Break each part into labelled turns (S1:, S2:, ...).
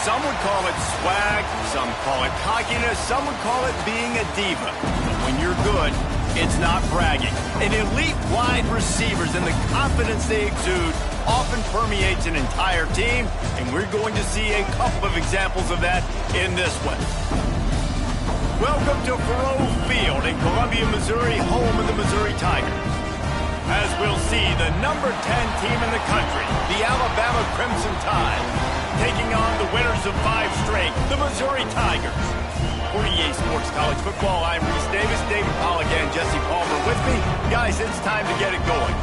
S1: Some would call it swag, some call it cockiness, some would call it being a diva. But when you're good, it's not bragging. And elite wide receivers and the confidence they exude often permeates an entire team, and we're going to see a couple of examples of that in this one. Welcome to Faurot Field in Columbia, Missouri, home of the Missouri Tigers. As we'll see, the number 10 team in the country, the Alabama Crimson Tide, taking on the winners of 5 straight, the Missouri Tigers. For EA Sports College Football, I'm Reese Davis, David Pollack, and Jesse Palmer with me. Guys, it's time to get it going.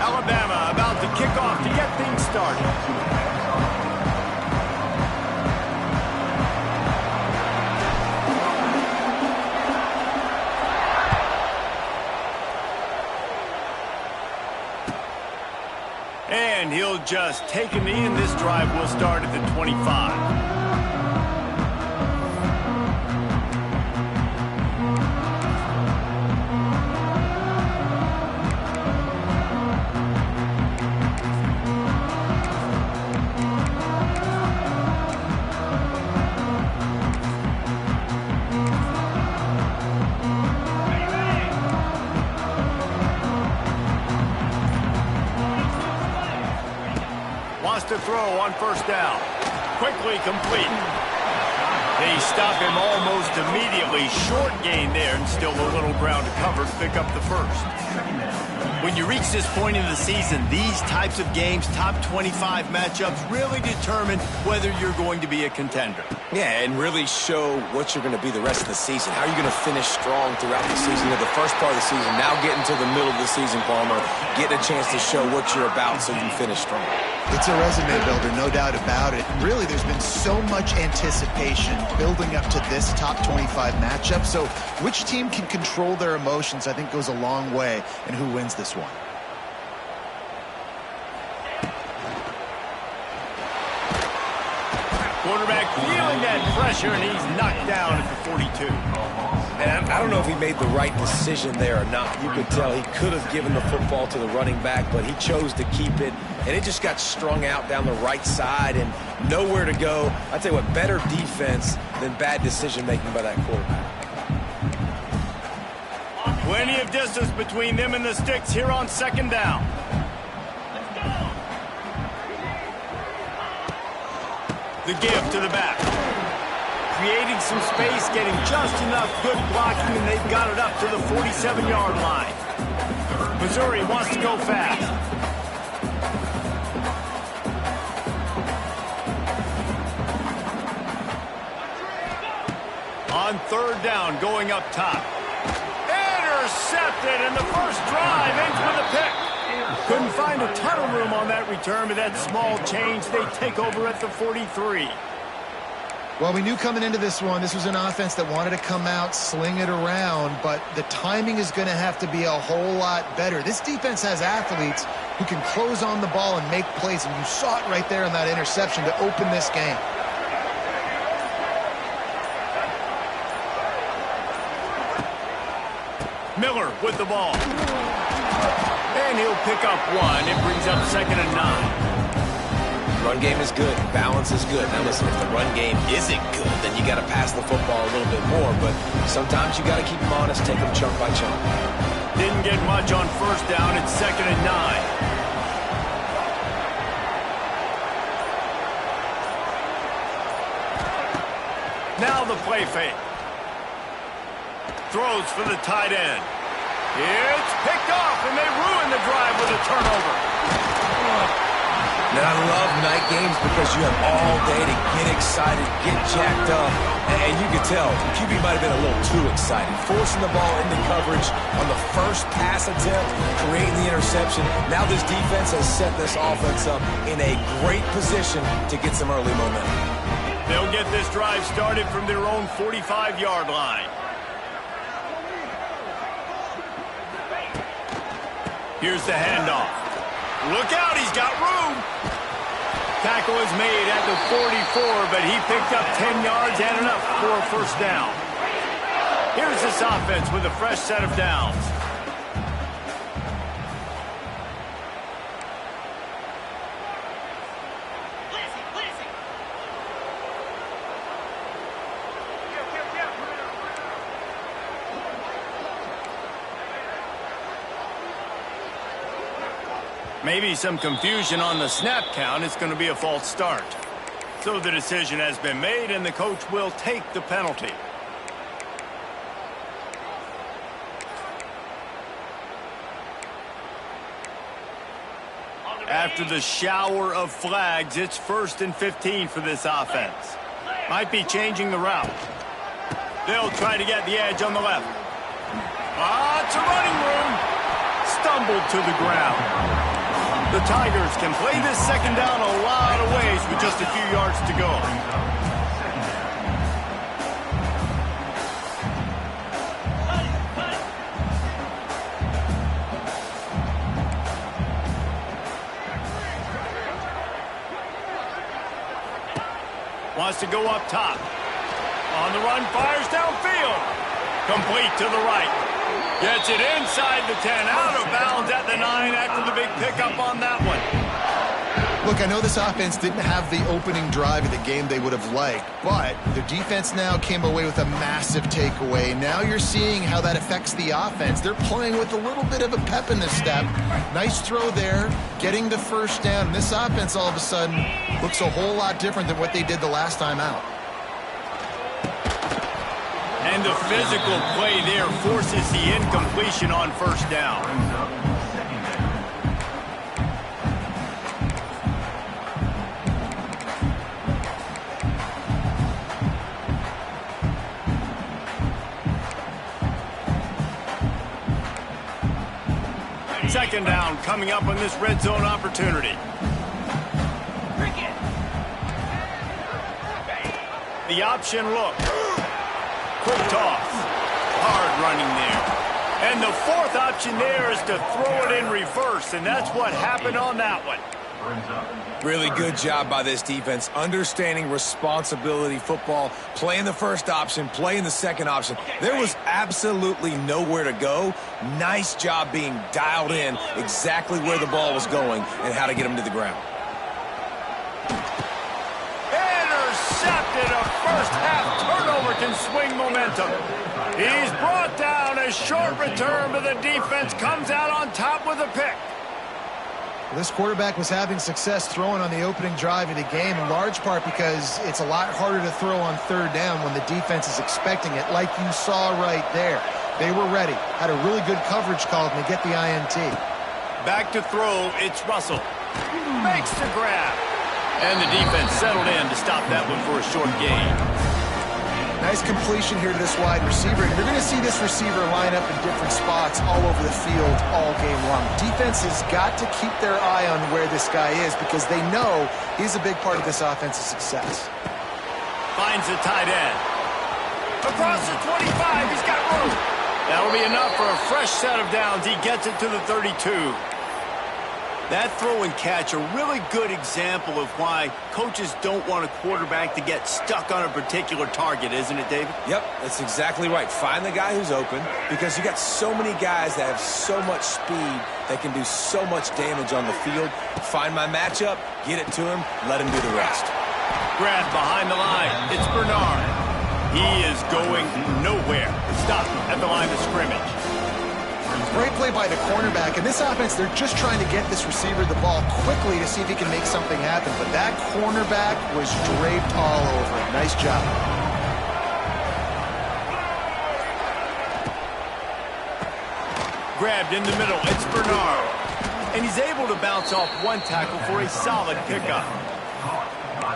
S1: Alabama about to kick off to get things started. And he'll just take a knee, and this drive will start at the 25. Wants to throw on first down. Quickly complete. They stop him almost immediately. Short gain there, and still a little ground to cover to pick up the first. When you reach this point in the season, these types of games, top 25 matchups, really determine whether you're going to be a contender.
S2: Yeah, and really show what you're going to be the rest of the season. How are you going to finish strong throughout the season? The first part of the season, now getting to the middle of the season, Palmer, getting a chance to show what you're about so you can finish strong.
S3: It's a resume builder, no doubt about it. Really, there's been so much anticipation building up to this top 25 matchup. So which team can control their emotions, I think, goes a long way in who wins this one.
S1: Quarterback feeling that pressure, and he's knocked down at the 42.
S2: And I don't know if he made the right decision there or not. You could tell he could have given the football to the running back, but he chose to keep it, and it just got strung out down the right side and nowhere to go. I'll tell you what, better defense than bad decision-making by that quarterback.
S1: Plenty of distance between them and the sticks here on second down. The give to the back. Creating some space, getting just enough good blocking, and they've got it up to the 47-yard line. Missouri wants to go fast. On third down, going up top. Intercepted, and the first drive ends with a pick. Couldn't find a ton of room on that return, but that small change, they take over at the 43.
S3: Well, we knew coming into this one, this was an offense that wanted to come out, sling it around, but the timing is going to have to be a whole lot better. This defense has athletes who can close on the ball and make plays, and you saw it right there on that interception to open this game.
S1: Miller with the ball. And he'll pick up one. It brings up 2nd and 9.
S2: Run game is good. Balance is good. Now listen, if the run game isn't good, then you got to pass the football a little bit more. But sometimes you got to keep them honest, take them chunk by chunk.
S1: Didn't get much on first down. It's 2nd and 9. Now the play fake. Throws for the tight end. It's picked off, and they ruin the drive with a turnover.
S2: Now, I love night games because you have all day to get excited, get jacked up, and you can tell the QB might have been a little too excited. Forcing the ball into coverage on the first pass attempt, creating the interception. Now this defense has set this offense up in a great position to get some early momentum.
S1: They'll get this drive started from their own 45-yard line. Here's the handoff. Look out, he's got room. Tackle is made at the 44, but he picked up 10 yards and enough for a first down. Here's this offense with a fresh set of downs. Maybe some confusion on the snap count. It's going to be a false start. So the decision has been made, and the coach will take the penalty. After the shower of flags, it's 1st and 15 for this offense. Might be changing the route. They'll try to get the edge on the left. It's a running room. Stumbled to the ground. The Tigers can play this second down a lot of ways with just a few yards to go. Wants to go up top. On the run, fires downfield. Complete to the right. Gets it inside the 10, out of bounds at the 9 after the big pickup on that one.
S3: Look, I know this offense didn't have the opening drive of the game they would have liked, but the defense now came away with a massive takeaway. Now you're seeing how that affects the offense. They're playing with a little bit of a pep in the step. Nice throw there, getting the first down. This offense all of a sudden looks a whole lot different than what they did the last time out.
S1: And the physical play there forces the incompletion on first down. Second down coming up on this red zone opportunity. The option look. Quick toss. Hard running there. And the fourth option there is to throw it in reverse, and that's what happened on that one.
S2: Really good job by this defense, understanding responsibility football, playing the first option, playing the second option. There was absolutely nowhere to go. Nice job being dialed in exactly where the ball was going and how to get him to the ground.
S1: Intercepted. A first half turnover can swing momentum. He's brought down. A short return, but the defense comes out on top with a pick.
S3: This quarterback was having success throwing on the opening drive of the game, in large part because it's a lot harder to throw on third down when the defense is expecting it, like you saw right there. They were ready, had a really good coverage call, and they get the INT.
S1: Back to throw, it's Russell. Makes the grab. And the defense settled in to stop that one for a short gain.
S3: Nice completion here to this wide receiver. And you're going to see this receiver line up in different spots all over the field all game long. Defense has got to keep their eye on where this guy is because they know he's a big part of this offense's success.
S1: Finds the tight end. Across the 25, he's got room. That'll be enough for a fresh set of downs. He gets it to the 32. That throw and catch, a really good example of why coaches don't want a quarterback to get stuck on a particular target, isn't it, David?
S2: Yep, that's exactly right. Find the guy who's open because you got so many guys that have so much speed that can do so much damage on the field. Find my matchup, get it to him, let him do the rest.
S1: Grab behind the line. It's Bernard. He is going nowhere. Stop at the line of scrimmage.
S3: Great play by the cornerback. In this offense, they're just trying to get this receiver the ball quickly to see if he can make something happen. But that cornerback was draped all over it. Nice job.
S1: Grabbed in the middle. It's Bernard. And he's able to bounce off one tackle for a solid pickup.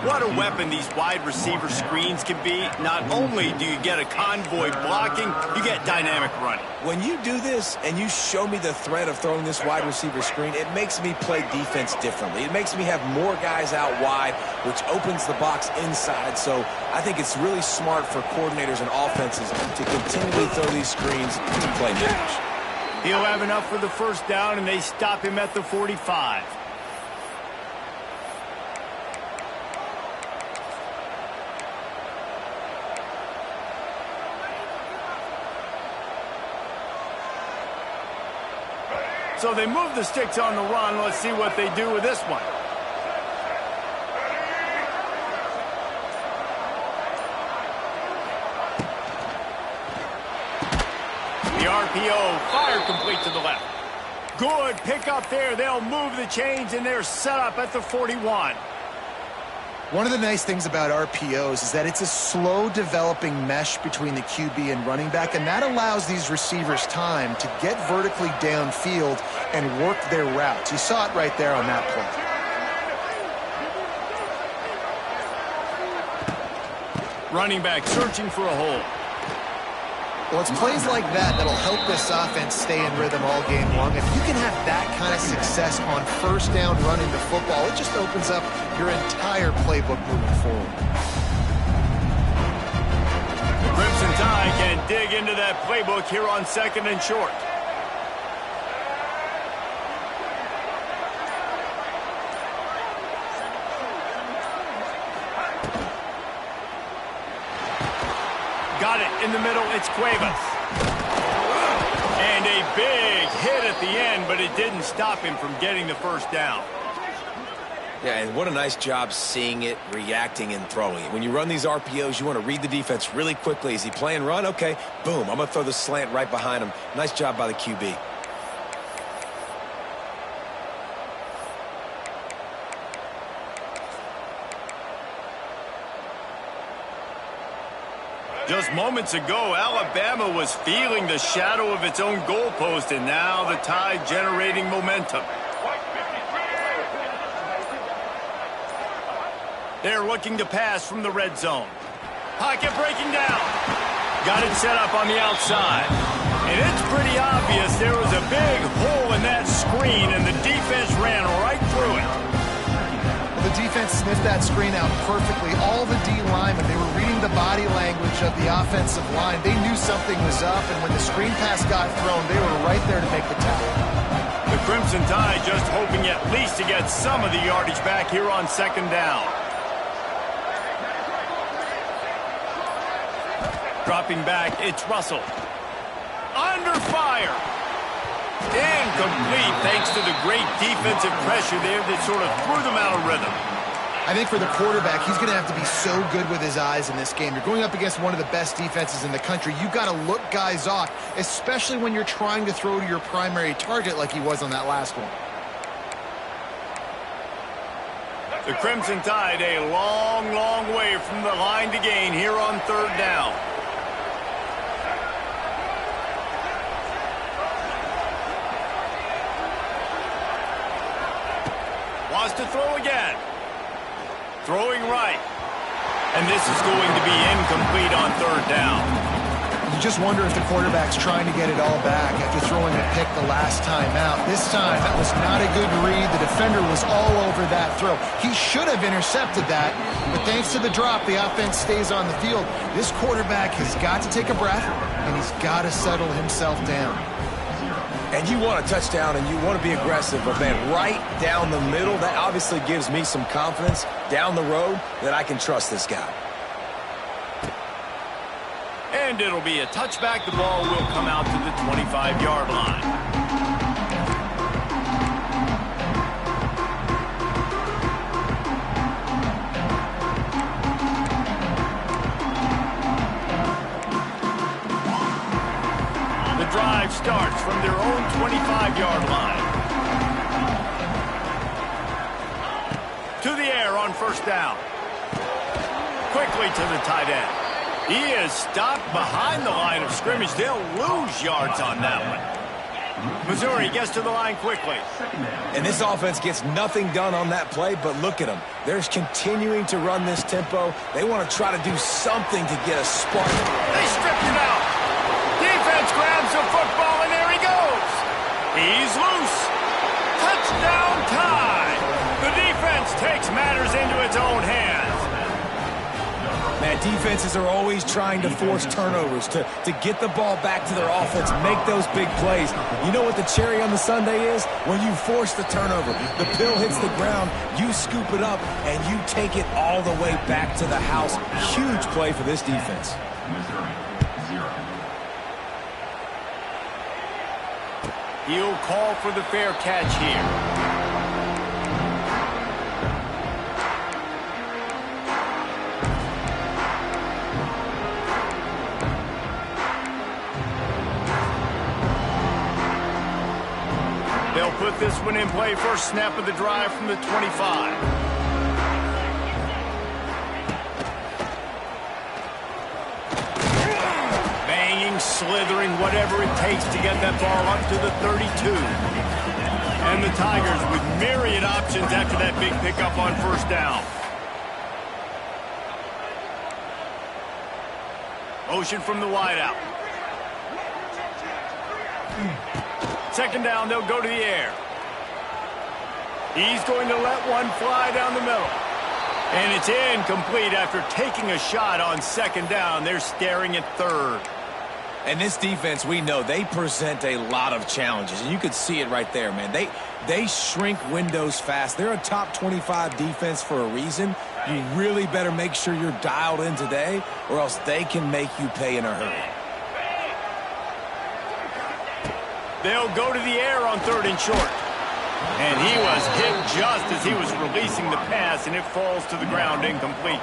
S1: What a weapon these wide receiver screens can be. Not only do you get a convoy blocking, you get dynamic running.
S2: When you do this and you show me the threat of throwing this wide receiver screen, it makes me play defense differently. It makes me have more guys out wide, which opens the box inside. So I think it's really smart for coordinators and offenses to continually throw these screens and play damage.
S1: He'll have enough for the first down, and they stop him at the 45. So they move the sticks on the run. Let's see what they do with this one. The RPO, fire complete to the left. Good pickup there. They'll move the chains, and they're set up at the 41.
S3: One of the nice things about RPOs is that it's a slow developing mesh between the QB and running back, and that allows these receivers time to get vertically downfield and work their routes. You saw it right there on that
S1: play. Running back searching for a hole.
S3: Well, it's plays like that that'll help this offense stay in rhythm all game long. If you can have that kind of success on first down running the football, it just opens up your entire playbook moving forward.
S1: The Crimson Tide can dig into that playbook here on 2nd and short. Got it in the middle. It's Cuevas. And a big hit at the end, but it didn't stop him from getting the first down.
S2: Yeah, and what a nice job seeing it, reacting, and throwing it. When you run these RPOs, you want to read the defense really quickly. Is he playing run? Okay, boom, I'm going to throw the slant right behind him. Nice job by the QB.
S1: Just moments ago, Alabama was feeling the shadow of its own goalpost, and now the Tide generating momentum. They're looking to pass from the red zone. Pocket breaking down. Got it set up on the outside. And it's pretty obvious there was a big hole in that screen, and the defense ran right through it.
S3: The defense sniffed that screen out perfectly. All the D linemen, they were reading the body language of the offensive line. They knew something was up, and when the screen pass got thrown, they were right there to make the tackle.
S1: The Crimson Tide just hoping at least to get some of the yardage back here on 2nd down. Dropping back, it's Russell. Under fire. Incomplete thanks to the great defensive pressure there that sort of threw them out of rhythm.
S3: I think for the quarterback, he's going to have to be so good with his eyes in this game. You're going up against one of the best defenses in the country. You've got to look guys off, especially when you're trying to throw to your primary target like he was on that last one.
S1: The Crimson Tide a long, long way from the line to gain here on 3rd down. Wants to throw again. Throwing right. And this is going to be incomplete on 3rd down.
S3: You just wonder if the quarterback's trying to get it all back after throwing a pick the last time out. This time, that was not a good read. The defender was all over that throw. He should have intercepted that, but thanks to the drop, the offense stays on the field. This quarterback has got to take a breath, and he's got to settle himself down.
S2: And you want a touchdown and you want to be aggressive, but man, right down the middle, that obviously gives me some confidence down the road that I can trust this guy.
S1: And it'll be a touchback. The ball will come out to the 25-yard line. Drive starts from their own 25-yard line. To the air on 1st down. Quickly to the tight end. He is stopped behind the line of scrimmage. They'll lose yards on that one. Missouri gets to the line quickly.
S2: And this offense gets nothing done on that play, but look at them. They're continuing to run this tempo. They want to try to do something to get a spark.
S1: They stripped it out. Defense grabs the football, and there he goes. He's loose. Touchdown Tide. The defense takes matters into its own hands.
S2: Defenses are always trying to force turnovers, to get the ball back to their offense, make those big plays. You know what the cherry on the sundae is? When you force the turnover, the pill hits the ground, you scoop it up, and you take it all the way back to the house. Huge play for this defense.
S1: He'll call for the fair catch here. They'll put this one in play. First snap of the drive from the 25. Banging, slithering, whatever it takes to get that ball up to the 32. And the Tigers with myriad options after that big pickup on first down. Motion from the wideout. Second down, they'll go to the air. He's going to let one fly down the middle. And it's incomplete after taking a shot on second down. They're staring at third.
S2: And this defense, we know, they present a lot of challenges. And you could see it right there, man. They shrink windows fast. They're a top 25 defense for a reason. You really better make sure you're dialed in today, or else they can make you pay in a hurry.
S1: They'll go to the air on third and short. And he was hit just as he was releasing the pass, and it falls to the ground incomplete.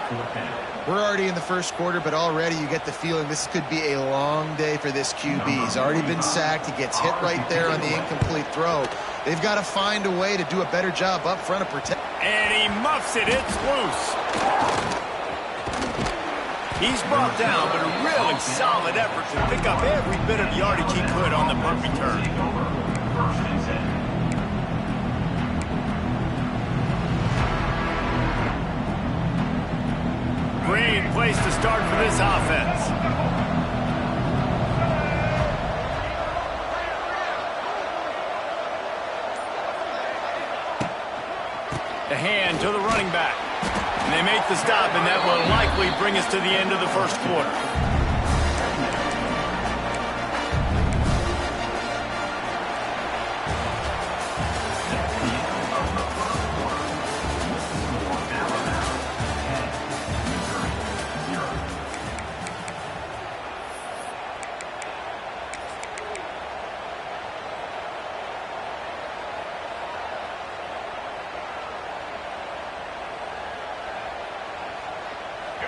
S3: We're already in the first quarter, but already you get the feeling this could be a long day for this QB. He's already been sacked. He gets hit right there on the incomplete throw. They've got to find a way to do a better job up front of protect.
S1: And he muffs it. It's loose. He's brought down, but a really solid effort to pick up every bit of yardage he could on the punt return. Great place to start for this offense. The hand to the running back. And they make the stop, and that will likely bring us to the end of the first quarter.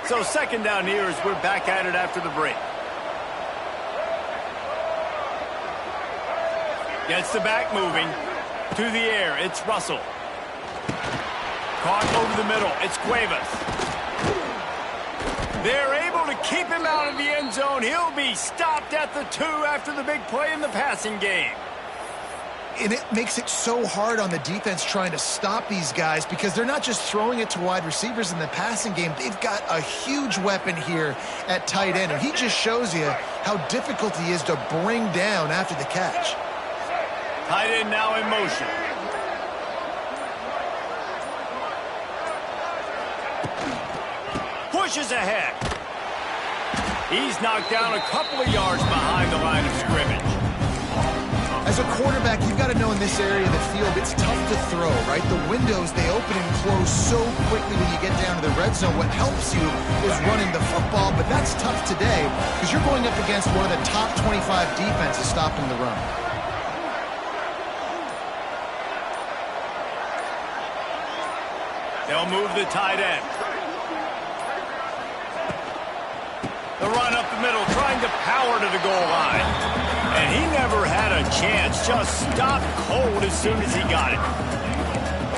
S1: So second down here as we're back at it after the break. Gets the back moving. To the air, it's Russell. Caught over the middle, it's Cuevas. They're able to keep him out of the end zone. He'll be stopped at the 2 after the big play in the passing game.
S3: And it makes it so hard on the defense trying to stop these guys because they're not just throwing it to wide receivers in the passing game. They've got a huge weapon here at tight end. And he just shows you how difficult he is to bring down after the catch.
S1: Tight end now in motion. Pushes ahead. He's knocked down a couple of yards behind the line of scrimmage.
S3: As a quarterback, you've got to know in this area of the field, it's tough to throw, right? The windows, they open and close so quickly when you get down to the red zone. What helps you is running the football, but that's tough today because you're going up against one of the top 25 defenses stopping the run.
S1: They'll move the tight end. The run up the middle, trying to power to the goal line. And he never had a chance, just stopped cold as soon as he got it.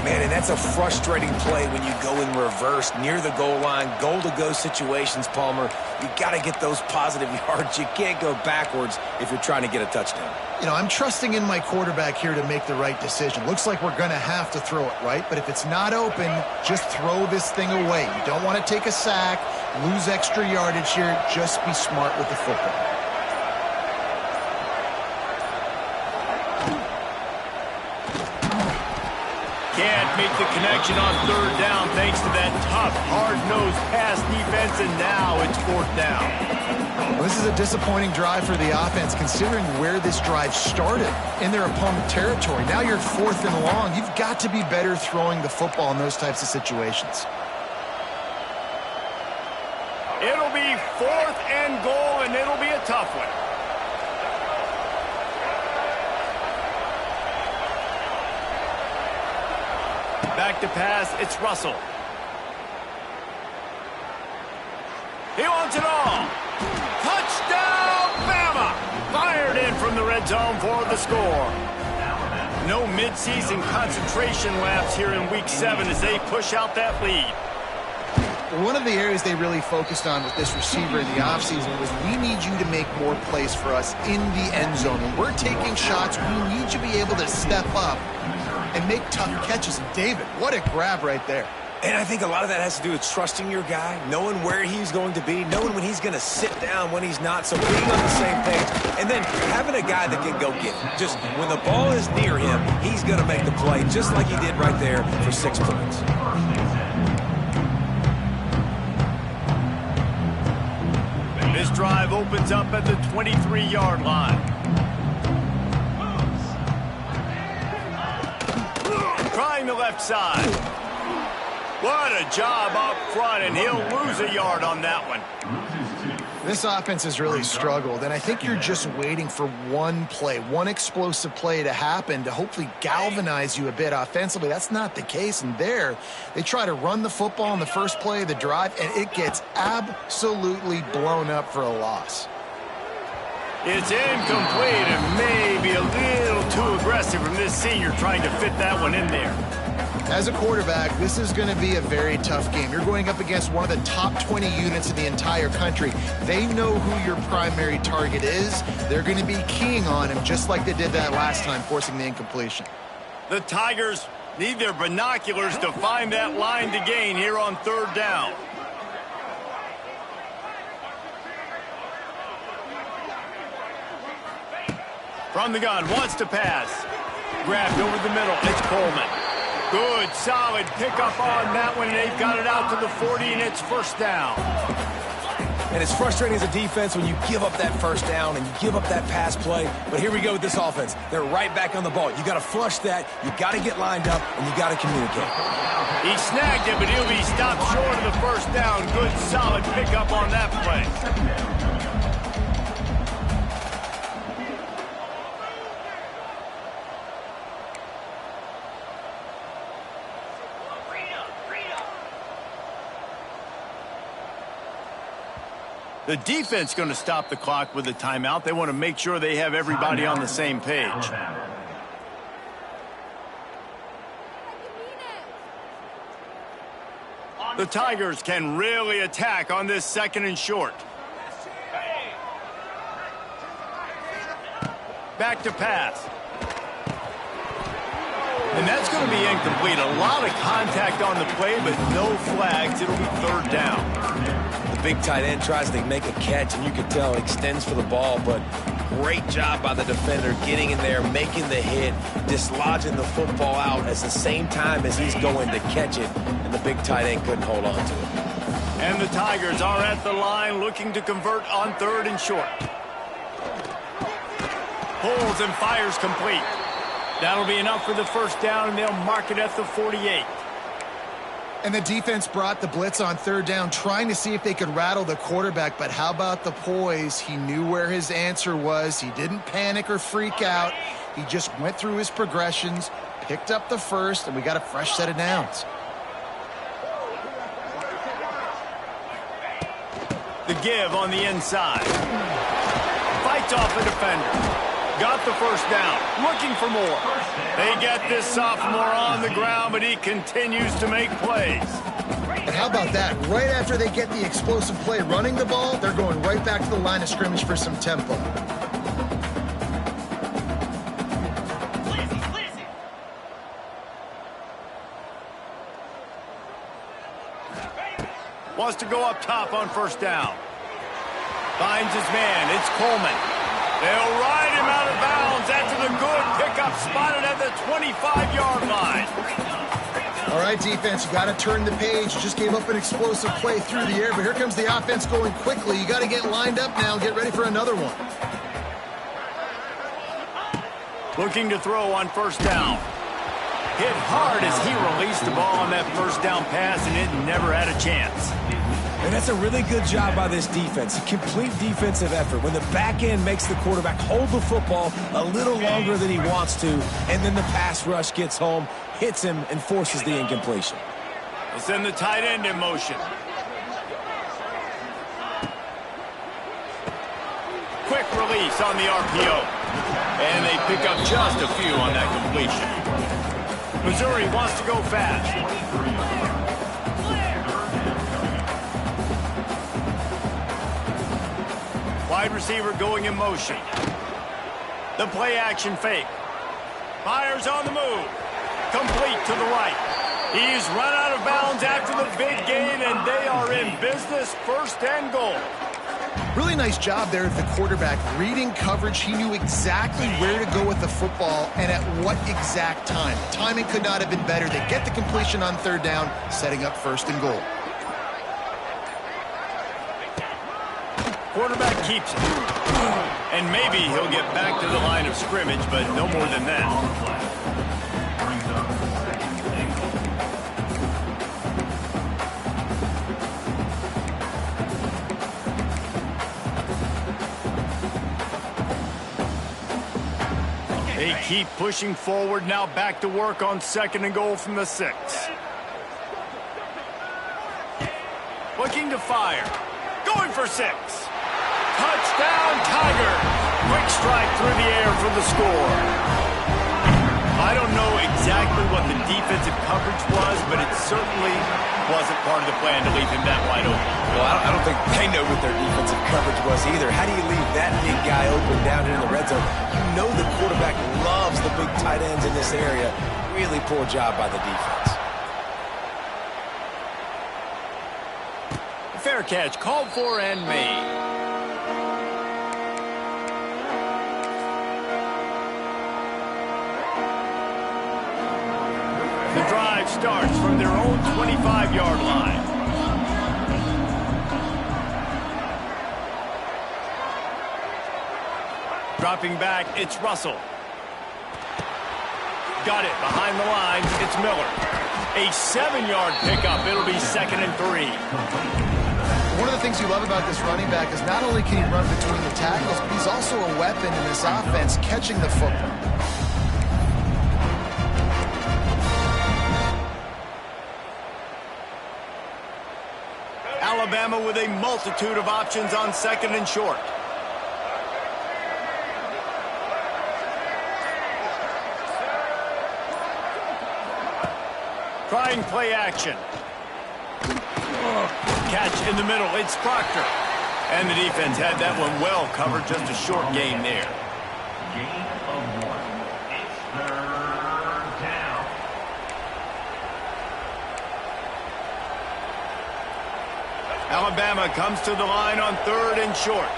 S2: Man, and that's a frustrating play when you go in reverse near the goal line, goal-to-go situations, Palmer. You got to get those positive yards. You can't go backwards if you're trying to get a touchdown.
S3: You know, I'm trusting in my quarterback here to make the right decision. Looks like we're going to have to throw it, right? But if it's not open, just throw this thing away. You don't want to take a sack, lose extra yardage here. Just be smart with the football.
S1: can't make the connection on third down thanks to that tough, hard-nosed pass defense, and now it's fourth down.
S3: Well, this is a disappointing drive for the offense, considering where this drive started in their opponent territory. Now you're fourth and long. You've got to be better throwing the football in those types of situations.
S1: It'll be fourth and goal, and it'll be a tough one. Back to pass, it's Russell. He wants it all. Touchdown, Bama! Fired in from the red zone for the score. No midseason concentration laps here in Week 7 as they push out that lead.
S3: One of the areas they really focused on with this receiver in the offseason was, we need you to make more plays for us in the end zone. When we're taking shots, we need you to be able to step up and make tough catches. And David, what a grab right there.
S2: And I think a lot of that has to do with trusting your guy, knowing where he's going to be, knowing when he's going to sit down, when he's not, so being on the same page, and then having a guy that can go get it. Just when the ball is near him, he's going to make the play, just like he did right there for 6 points.
S1: This drive opens up at the 23-yard line. Trying the left side. What a job up front, and he'll lose a yard on that one.
S3: This offense has really struggled, and I think you're just waiting for one play, one explosive play to happen to hopefully galvanize you a bit offensively. That's not the case, and there they try to run the football on the first play of the drive, and it gets absolutely blown up for a loss.
S1: It's incomplete and maybe a little too aggressive from this senior trying to fit that one in there.
S3: As a quarterback, this is going to be a very tough game. You're going up against one of the top 20 units in the entire country. They know who your primary target is. They're going to be keying on him, just like they did that last time, forcing the incompletion.
S1: The Tigers need their binoculars to find that line to gain here on third down. From the gun, wants to pass. Grabbed over the middle, it's Coleman. Good, solid pickup on that one, and they've got it out to the 40, and it's first down.
S2: And it's frustrating as a defense when you give up that first down and you give up that pass play. But here we go with this offense. They're right back on the ball. You got to flush that, you got to get lined up, and you got to communicate.
S1: He snagged it, but he'll be stopped short of the first down. Good, solid pickup on that play. The defense going to stop the clock with a timeout. They want to make sure they have everybody on the same page. The Tigers can really attack on this second and short. Back to pass. And that's going to be incomplete. A lot of contact on the play, but no flags. It'll be third down.
S2: The big tight end tries to make a catch, and you can tell extends for the ball, but great job by the defender getting in there, making the hit, dislodging the football out at the same time as he's going to catch it, and the big tight end couldn't hold on to it.
S1: And the Tigers are at the line looking to convert on third and short. Pulls and fires complete. That'll be enough for the first down, and they'll mark it at the 48.
S3: And the defense brought the blitz on third down, trying to see if they could rattle the quarterback. But how about the poise? He knew where his answer was. He didn't panic or freak out. He just went through his progressions, picked up the first, and we got a fresh set of downs.
S1: The give on the inside. Fights off the defender. Got the first down, looking for more. They get this sophomore on the ground, but he continues to make plays.
S3: And how about that? Right after they get the explosive play running the ball, they're going right back to the line of scrimmage for some tempo.
S1: Wants to go up top on first down. Finds his man, it's Coleman. They'll ride him out of bounds after the good pickup spotted at the 25-yard line.
S3: All right, defense, you got to turn the page. You just gave up an explosive play through the air, but here comes the offense going quickly. You got to get lined up now and get ready for another one.
S1: Looking to throw on first down. Hit hard as he released the ball on that first down pass, and it never had a chance.
S2: And that's a really good job by this defense. A complete defensive effort. When the back end makes the quarterback hold the football a little longer than he wants to, and then the pass rush gets home, hits him, and forces the incompletion.
S1: They'll send the tight end in motion. Quick release on the RPO. And they pick up just a few on that completion. Missouri wants to go fast. Wide receiver going in motion. The play action fake. Fires on the move. Complete to the right. He's run out of bounds after the big gain, and they are in business, first and goal.
S3: Really nice job there of the quarterback. Reading coverage, he knew exactly where to go with the football and at what exact time. Timing could not have been better. They get the completion on third down, setting up first and goal.
S1: Quarterback keeps it. And maybe he'll get back to the line of scrimmage, but no more than that. They keep pushing forward, now back to work on second and goal from the 6. Looking to fire. Going for 6. Touchdown, Tiger. Quick strike through the air for the score. I don't know exactly what the defensive coverage was, but it certainly wasn't part of the plan to leave him that wide open.
S2: Well, I don't think they know what their defensive coverage was either. How do you leave that big guy open down here in the red zone? You know the quarterback loves the big tight ends in this area. Really poor job by the defense.
S1: Fair catch, called for and made. The drive starts from their own 25-yard line. Dropping back, it's Russell. Got it behind the lines, it's Miller. A 7-yard pickup, it'll be 2nd and 3.
S3: One of the things you love about this running back is not only can he run between the tackles, but he's also a weapon in this offense catching the football.
S1: Alabama with a multitude of options on second and short. Trying play action. Catch in the middle, it's Proctor. And the defense had that one well covered, just a short gain there.
S4: Gain of 1. It's 3rd down.
S1: Alabama comes to the line on 3rd and short.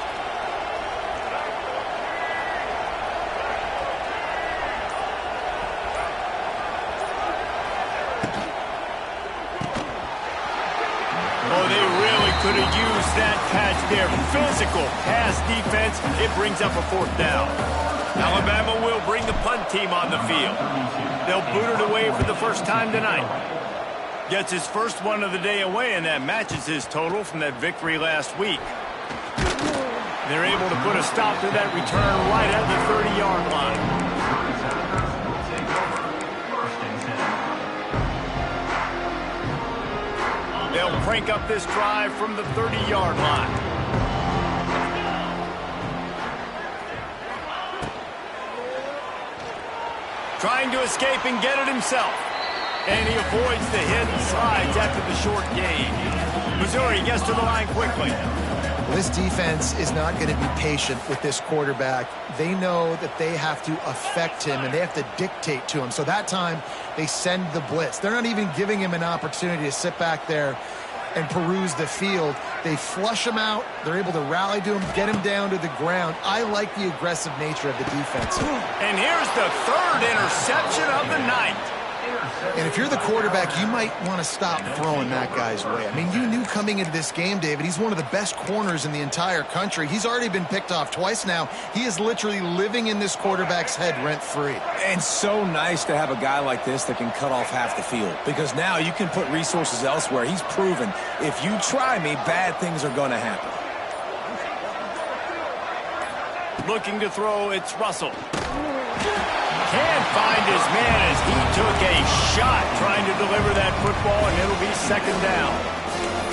S1: Oh, they really could have used that catch there. Physical pass defense. It brings up a 4th down. Alabama will bring the punt team on the field. They'll boot it away for the first time tonight. Gets his first one of the day away, and that matches his total from that victory last week. They're able to put a stop to that return right at the 30-yard line. They'll crank up this drive from the 30-yard line. Trying to escape and get it himself. And he avoids the hit and slides after the short gain. Missouri gets to the line quickly.
S3: This defense is not going to be patient with this quarterback. They know that they have to affect him, and they have to dictate to him. So that time, they send the blitz. They're not even giving him an opportunity to sit back there and peruse the field. They flush him out. They're able to rally to him, get him down to the ground. I like the aggressive nature of the defense.
S1: And here's the 3rd interception of the night.
S3: And if you're the quarterback, you might want to stop throwing that guy's way. I mean, you knew coming into this game, David, he's one of the best corners in the entire country. He's already been picked off twice now. He is literally living in this quarterback's head rent-free.
S2: And so nice to have a guy like this that can cut off half the field, because now you can put resources elsewhere. He's proven if you try me, bad things are going to happen.
S1: Looking to throw, it's Russell. Can't find his man as he took a shot trying to deliver that football, and it'll be second down.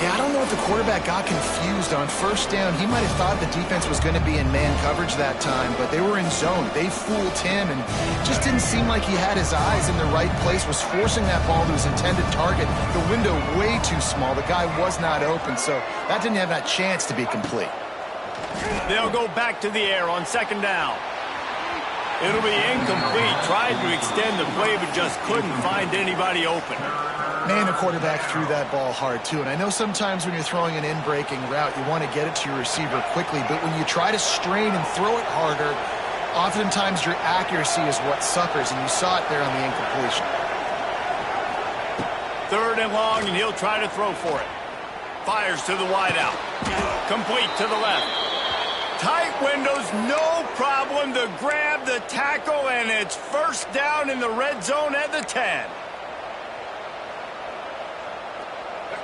S3: Yeah, I don't know if the quarterback got confused on first down. He might have thought the defense was going to be in man coverage that time, but they were in zone. They fooled him, and just didn't seem like he had his eyes in the right place, was forcing that ball to his intended target. The window way too small. The guy was not open, so that didn't have that chance to be complete.
S1: They'll go back to the air on second down. It'll be incomplete. Tried to extend the play, but just couldn't find anybody open.
S3: Man, the quarterback threw that ball hard, too. And I know sometimes when you're throwing an in-breaking route, you want to get it to your receiver quickly. But when you try to strain and throw it harder, oftentimes your accuracy is what suffers. And you saw it there on the incompletion.
S1: Third and long, and he'll try to throw for it. Fires to the wideout. Complete to the left. Tight windows, no problem to grab the tackle, and it's first down in the red zone at the 10.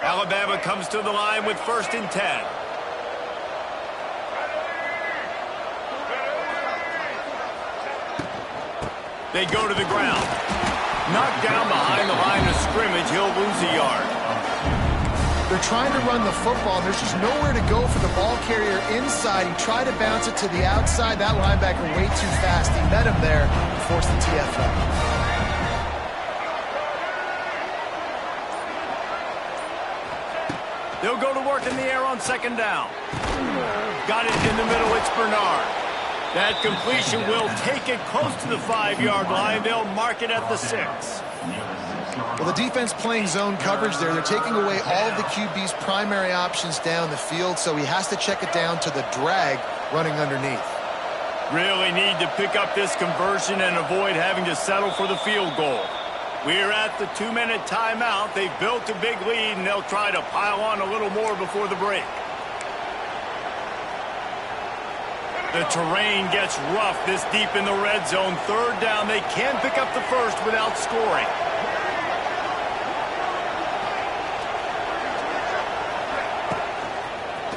S1: Alabama comes to the line with first and 10. They go to the ground. Knocked down behind the line of scrimmage, he'll lose a yard.
S3: They're trying to run the football. There's just nowhere to go for the ball carrier inside. He tried to bounce it to the outside. That linebacker way too fast. He met him there and forced the TFL.
S1: They'll go to work in the air on second down. Got it in the middle. It's Bernard. That completion will take it close to the 5-yard line. They'll mark it at the 6.
S3: Well, the defense playing zone coverage there. They're taking away all of the QB's primary options down the field, so he has to check it down to the drag running underneath.
S1: Really need to pick up this conversion and avoid having to settle for the field goal. We're at the 2-minute timeout. They've built a big lead, and they'll try to pile on a little more before the break. The terrain gets rough this deep in the red zone. Third down, they can pick up the first without scoring.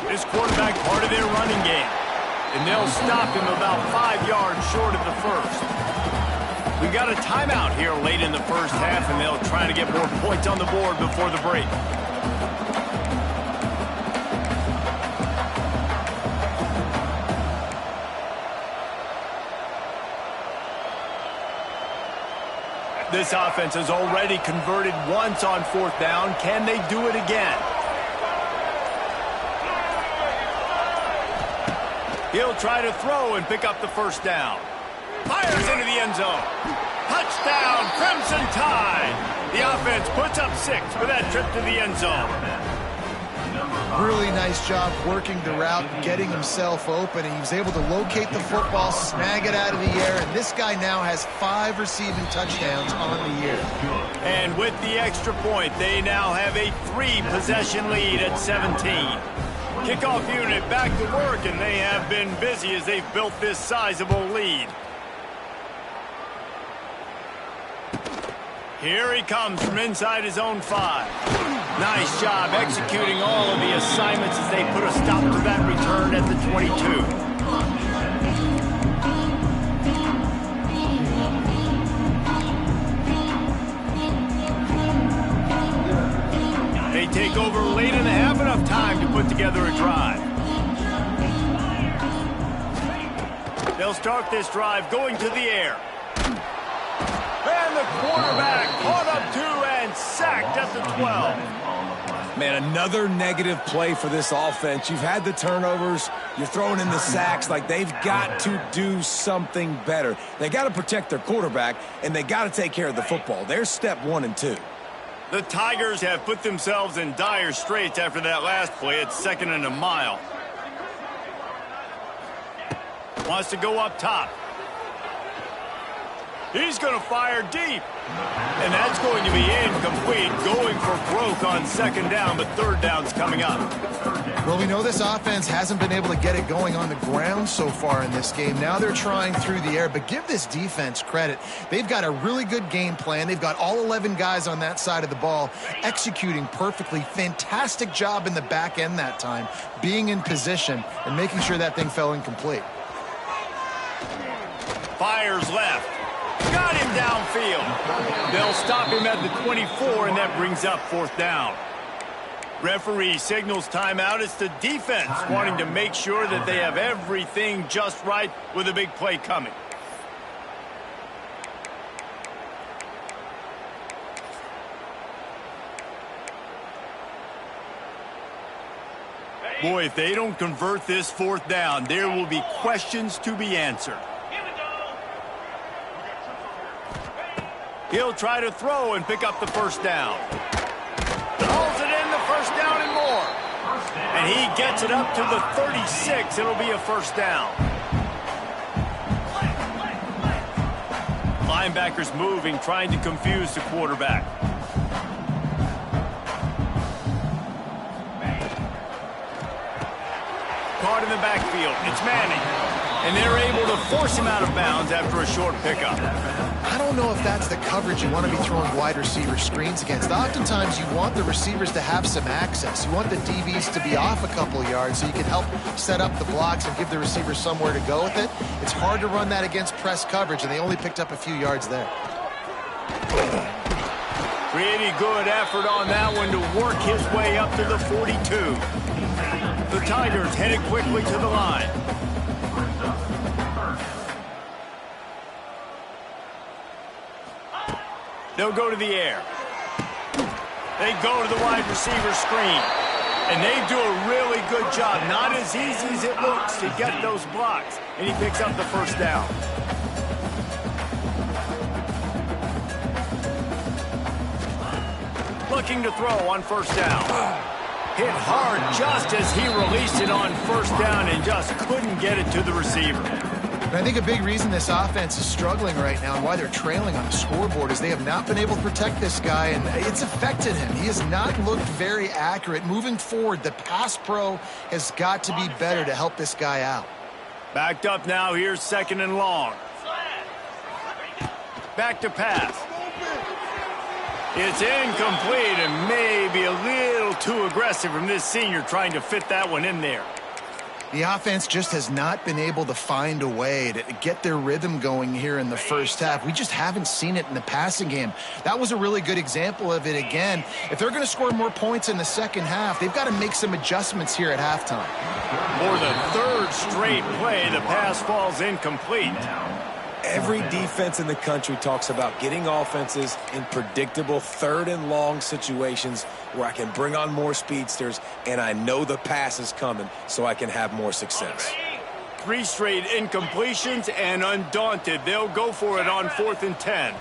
S1: This quarterback part of their running game. And they'll stop him about 5 yards short of the first. We've got a timeout here late in the first half, and they'll try to get more points on the board before the break. This offense has already converted once on fourth down. Can they do it again? He'll try to throw and pick up the first down. Fires into the end zone. Touchdown, Crimson Tide. The offense puts up 6 for that trip to the end zone.
S3: Really nice job working the route and getting himself open. And he was able to locate the football, snag it out of the air, and this guy now has 5 receiving touchdowns on the year.
S1: And with the extra point, they now have a 3-possession lead at 17. Kickoff unit back to work, and they have been busy as they've built this sizable lead. Here he comes from inside his own 5. Nice job executing all of the assignments as they put a stop to that return at the 22. They take over late in the half, enough time to put together a drive. They'll start this drive going to the air. And the quarterback caught up to and sacked at the 12.
S2: Man, another negative play for this offense. You've had the turnovers. You're throwing in the sacks. Like, they've got to do something better. They got to protect their quarterback, and they got to take care of the football. There's step 1 and 2.
S1: The Tigers have put themselves in dire straits after that last play. It's 2nd and a mile. Wants to go up top. He's going to fire deep. And that's going to be incomplete, going for broke on second down, but third down's coming up.
S3: Well, we know this offense hasn't been able to get it going on the ground so far in this game. Now they're trying through the air, but give this defense credit. They've got a really good game plan. They've got all 11 guys on that side of the ball executing perfectly. Fantastic job in the back end that time, being in position and making sure that thing fell incomplete.
S1: Fires left. Got him downfield. They'll stop him at the 24, and that brings up fourth down. Referee signals timeout. It's the defense wanting to make sure that they have everything just right with a big play coming. Boy, if they don't convert this fourth down, there will be questions to be answered. He'll try to throw and pick up the first down. Hauls it in, the first down and more. And he gets it up to the 36. It'll be a first down. Linebackers moving, trying to confuse the quarterback. Caught in the backfield. It's Manning. And they're able to force him out of bounds after a short pickup.
S3: I don't know if that's the coverage you want to be throwing wide receiver screens against. Oftentimes, you want the receivers to have some access. You want the DBs to be off a couple yards so you can help set up the blocks and give the receivers somewhere to go with it. It's hard to run that against press coverage, and they only picked up a few yards there.
S1: Pretty good effort on that one to work his way up to the 42. The Tigers headed quickly to the line. They'll go to the air. They go to the wide receiver screen. And they do a really good job. Not as easy as it looks to get those blocks. And he picks up the first down. Looking to throw on first down. Hit hard just as he released it on first down and just couldn't get it to the receiver.
S3: And I think a big reason this offense is struggling right now and why they're trailing on the scoreboard is they have not been able to protect this guy, and it's affected him. He has not looked very accurate. Moving forward, the pass pro has got to be better to help this guy out.
S1: Backed up now, here's second and long. Back to pass. It's incomplete and maybe a little too aggressive from this senior trying to fit that one in there.
S3: The offense just has not been able to find a way to get their rhythm going here in the first half. We just haven't seen it in the passing game. That was a really good example of it again. If they're going to score more points in the second half, they've got to make some adjustments here at halftime.
S1: For the third straight play, the pass falls incomplete.
S2: Every defense in the country talks about getting offenses in predictable third and long situations where I can bring on more speedsters and I know the pass is coming so I can have more success.
S1: 3 straight incompletions and undaunted. They'll go for it on 4th and 10.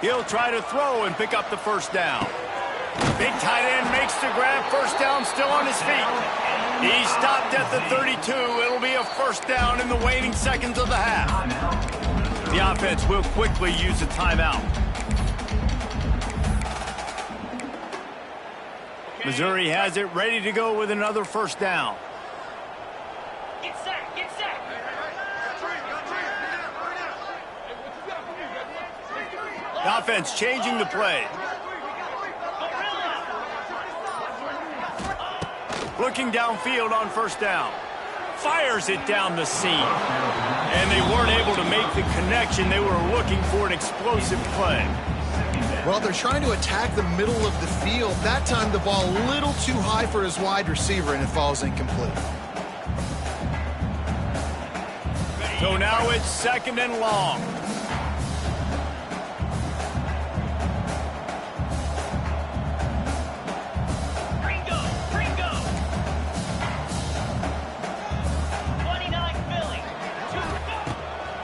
S1: He'll try to throw and pick up the first down. Big tight end makes the grab. First down, still on his feet. He stopped at the 32. It'll be a first down in the waning seconds of the half. The offense will quickly use a timeout. Missouri has it ready to go with another first down.
S5: Get set, get set.
S1: The offense changing the play. Looking downfield on first down. Fires it down the seam. And they weren't able to make the connection. They were looking for an explosive play.
S3: Well, they're trying to attack the middle of the field. That time the ball a little too high for his wide receiver, and it falls incomplete.
S1: So now it's second and long.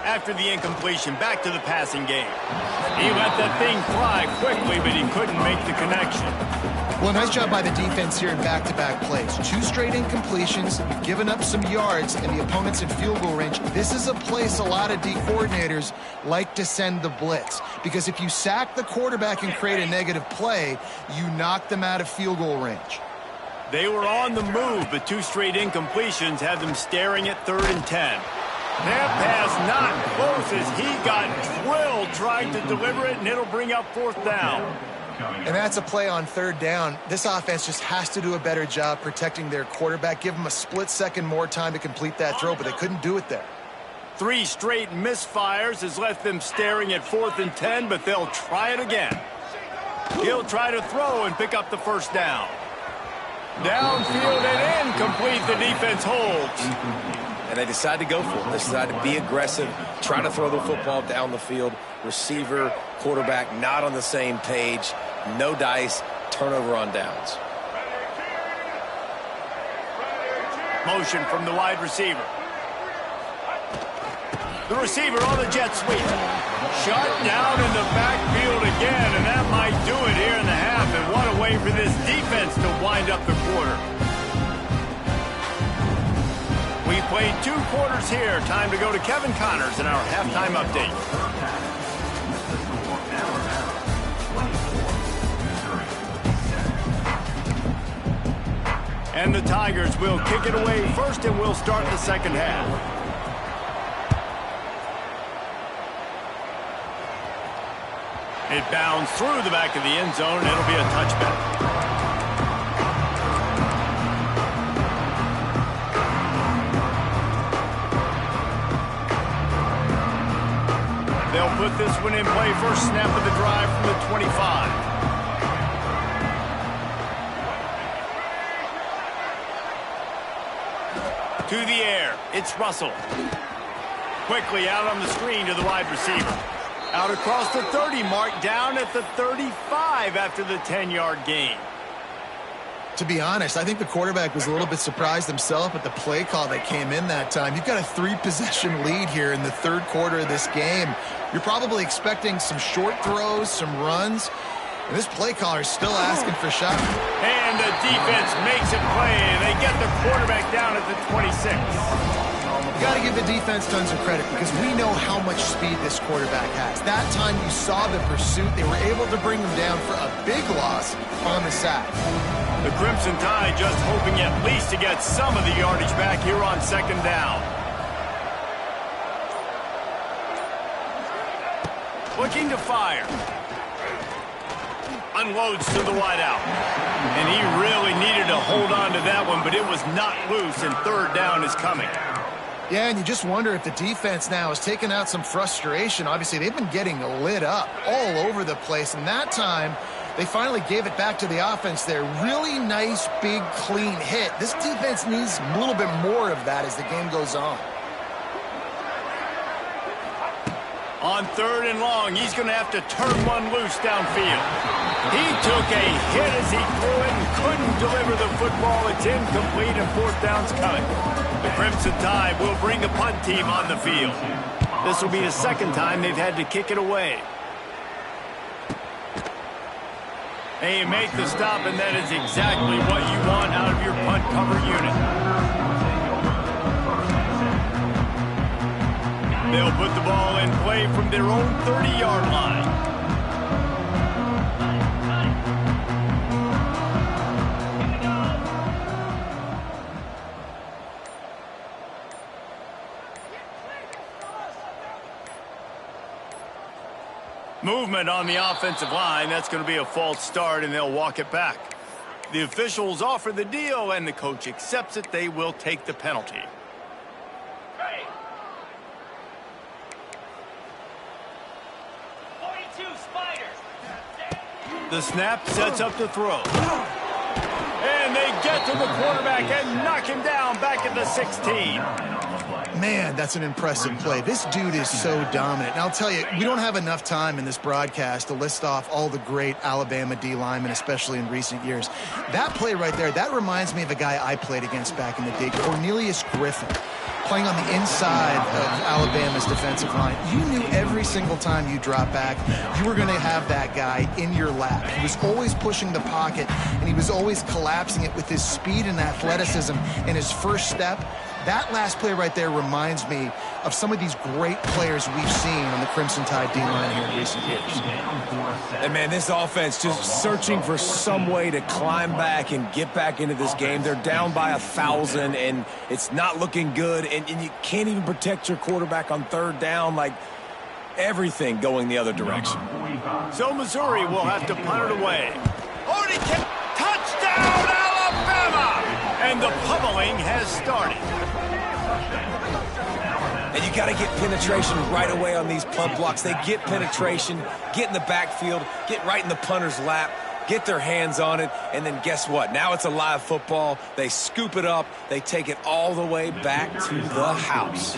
S1: After the incompletion, back to the passing game. He let that thing fly quickly, but he couldn't make the connection.
S3: Well, nice job by the defense here in back-to-back plays. 2 straight incompletions, you've given up some yards, and the opponent's in field goal range. This is a place a lot of D coordinators like to send the blitz, because if you sack the quarterback and create a negative play, you knock them out of field goal range.
S1: They were on the move, but 2 straight incompletions had them staring at 3rd and 10. That pass not close as he got drilled trying to deliver it, and it'll bring up 4th down.
S3: And that's a play on 3rd down. This offense just has to do a better job protecting their quarterback. Give them a split second more time to complete that throw, but they couldn't do it there.
S1: 3 straight misfires has left them staring at 4th and 10, but they'll try it again. He'll try to throw and pick up the 1st down. Downfield and incomplete. The defense holds.
S2: And they decide to go for it. They decide to be aggressive, try to throw the football down the field. Receiver, quarterback not on the same page. No dice, turnover on downs.
S1: Motion from the wide receiver. The receiver on the jet sweep. Shut down in the backfield again, and that might do it here in the half. And what a way for this defense to wind up the quarter. We played 2 quarters here. Time to go to Kevin Connors in our halftime update. And the Tigers will kick it away first, and we'll start the second half. It bounds through the back of the end zone, and it'll be a touchback. They'll put this one in play. First snap of the drive from the 25. To the air, it's Russell. Quickly out on the screen to the wide receiver. Out across the 30 mark, down at the 35 after the 10-yard gain.
S3: To be honest, I think the quarterback was a little bit surprised himself at the play call that came in that time. You've got a 3-possession lead here in the 3rd quarter of this game. You're probably expecting some short throws, some runs. And this play caller is still asking for shots.
S1: And the defense makes it play, and they get the quarterback down at the 26.
S3: You got to give the defense tons of credit because we know how much speed this quarterback has. That time you saw the pursuit. They were able to bring him down for a big loss on the sack.
S1: The Crimson Tide just hoping at least to get some of the yardage back here on 2nd down. Looking to fire. Unloads to the wideout. And he really needed to hold on to that one, but it was not loose, and 3rd down is coming.
S3: Yeah, and you just wonder if the defense now has taken out some frustration. Obviously, they've been getting lit up all over the place, and that time they finally gave it back to the offense there. Really nice, big, clean hit. This defense needs a little bit more of that as the game goes on.
S1: On 3rd and long, he's going to have to turn one loose downfield. He took a hit as he threw it and couldn't deliver the football. It's incomplete, and 4th down's coming. The Crimson Tide will bring the punt team on the field. This will be the 2nd time they've had to kick it away. They make the stop, and that is exactly what you want out of your punt cover unit. They'll put the ball in play from their own 30-yard line. Movement on the offensive line. That's going to be a false start, and they'll walk it back. The officials offer the deal, and the coach accepts it. They will take the penalty. The snap sets up the throw. And they get to the quarterback and knock him down back at the 16.
S3: Man, that's an impressive play. This dude is so dominant. And I'll tell you, we don't have enough time in this broadcast to list off all the great Alabama D linemen, especially in recent years. That play right there, that reminds me of a guy I played against back in the day, Cornelius Griffin. playing on the inside of Alabama's defensive line. You knew every single time you drop back, you were going to have that guy in your lap. He was always pushing the pocket, and he was always collapsing it with his speed and athleticism and his first step. That last play right there reminds me of some of these great players we've seen on the Crimson Tide D-line here in recent years.
S2: And, man, this offense just searching for some way to climb back and get back into this game. They're down by 1,000, and it's not looking good, and you can't even protect your quarterback on third down. Like, everything going the other direction.
S1: So Missouri will have to punt it away. Already kicked. Touchdown, Alabama! And the pummeling has started.
S2: And you got to get penetration right away on these punt blocks. They get penetration, get in the backfield, get right in the punter's lap, get their hands on it, and then guess what? Now it's a live football. They scoop it up. They take it all the way back to the house.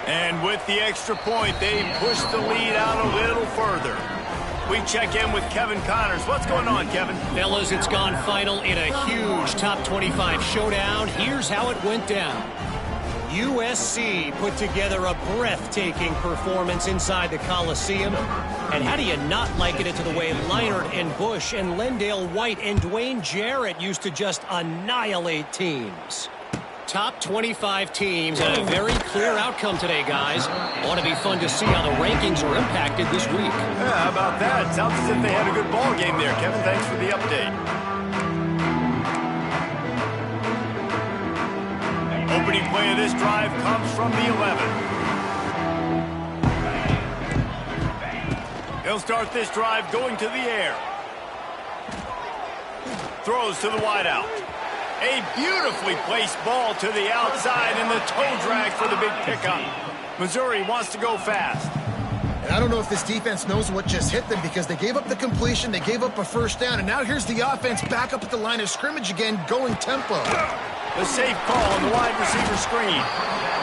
S1: And with the extra point, they push the lead out a little further. We check in with Kevin Connors. What's going on, Kevin?
S6: Fellas, it's gone final in a huge top 25 showdown. Here's how it went down. USC put together a breathtaking performance inside the Coliseum. And how do you not liken it to the way Leinart and Bush and Lendale White and Dwayne Jarrett used to just annihilate teams? Top 25 teams and a very clear outcome today, guys. Ought to be fun to see how the rankings are impacted this week.
S1: Yeah, how about that? Sounds as if they had a good ball game there. Kevin, thanks for the update. Opening play of this drive comes from the 11. He'll start this drive going to the air. Throws to the wideout. A beautifully placed ball to the outside and the toe drag for the big pickup. Missouri wants to go fast.
S3: And I don't know if this defense knows what just hit them because they gave up the completion, they gave up a first down, and now here's the offense back up at the line of scrimmage again, going tempo.
S1: The safe call on the wide receiver screen.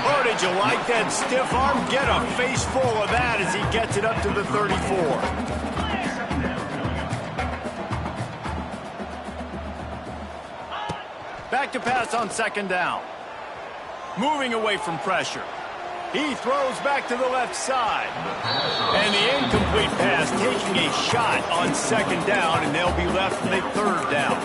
S1: Oh, did you like that stiff arm? Get a face full of that as he gets it up to the 34. Back to pass on second down. Moving away from pressure. He throws back to the left side. And the incomplete pass taking a shot on second down, and they'll be left with a third down.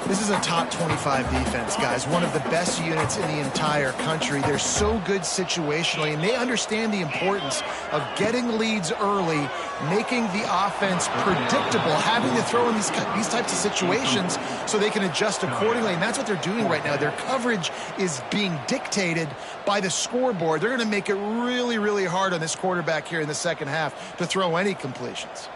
S3: This is a top 25 defense, guys. One of the best units in the entire country. They're so good situationally, and they understand the importance of getting leads early, making the offense predictable, having to throw in these types of situations so they can adjust accordingly. And that's what they're doing right now. Their coverage is being dictated by the scoreboard. They're going to make it really, really hard on this quarterback here in the second half to throw any completions.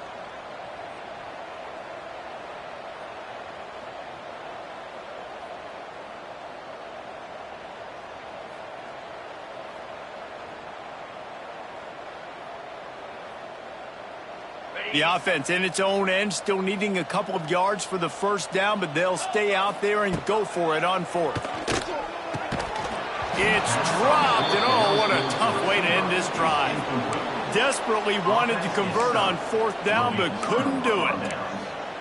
S1: The offense in its own end, still needing a couple of yards for the first down, but they'll stay out there and go for it on fourth. It's dropped, and oh, what a tough way to end this drive. Desperately wanted to convert on fourth down, but couldn't do it.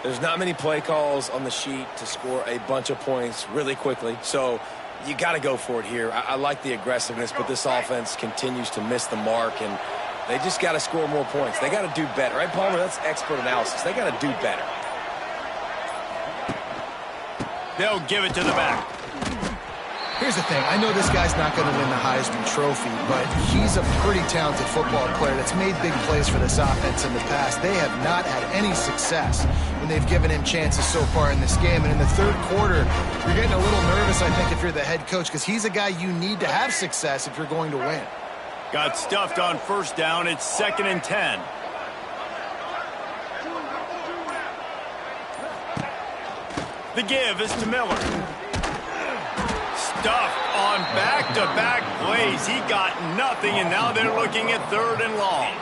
S2: There's not many play calls on the sheet to score a bunch of points really quickly, so you got to go for it here. I like the aggressiveness, but this offense continues to miss the mark, and they just got to score more points. They got to do better. Right, Palmer? That's expert analysis. They got to do better.
S1: They'll give it to the back.
S3: Here's the thing. I know this guy's not going to win the Heisman Trophy, but he's a pretty talented football player that's made big plays for this offense in the past. They have not had any success when they've given him chances so far in this game. And in the third quarter, you're getting a little nervous, I think, if you're the head coach, because he's a guy you need to have success if you're going to win.
S1: Got stuffed on first down. It's 2nd and 10. The give is to Miller. Stuffed on back-to-back plays. He got nothing, and now they're looking at 3rd and long.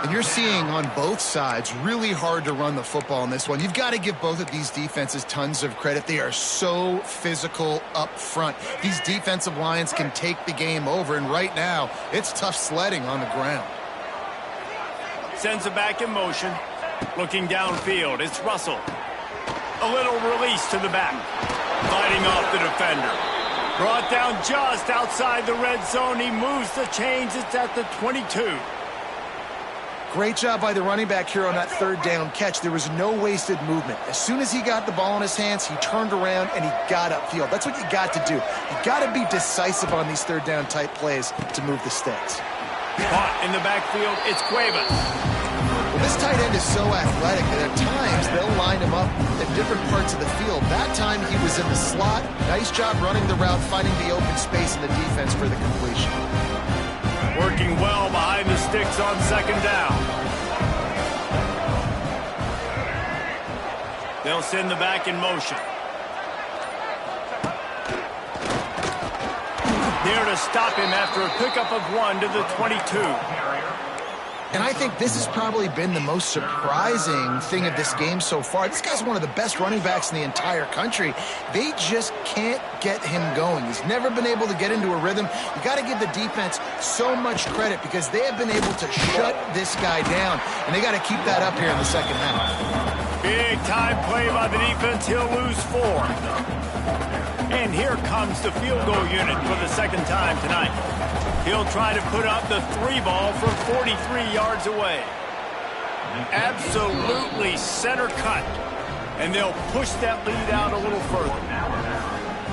S3: And you're seeing on both sides really hard to run the football in this one. You've got to give both of these defenses tons of credit. They are so physical up front. These defensive lines can take the game over, and right now, it's tough sledding on the ground.
S1: Sends it back in motion. Looking downfield, it's Russell. A little release to the back. Fighting off the defender. Brought down just outside the red zone. He moves the chains. It's at the 22.
S3: Great job by the running back here on that third down catch. There was no wasted movement. As soon as he got the ball in his hands, he turned around and he got upfield. That's what you got to do. You got to be decisive on these third down type plays to move the sticks.
S1: Caught in the backfield, it's Cuevas.
S3: Well, this tight end is so athletic that at times they'll line him up at different parts of the field. That time he was in the slot. Nice job running the route, finding the open space in the defense for the completion.
S1: Working well behind the sticks on second down. They'll send the back in motion. There to stop him after a pickup of 1 to the 22.
S3: And I think this has probably been the most surprising thing of this game so far. This guy's one of the best running backs in the entire country. They just can't get him going. He's never been able to get into a rhythm. You got to give the defense so much credit because they have been able to shut this guy down, and they got to keep that up here in the second half.
S1: Big time play by the defense. He'll lose 4. And here comes the field goal unit for the second time tonight. He'll try to put up the 3 ball from 43 yards away. Absolutely center cut. And they'll push that lead out a little further.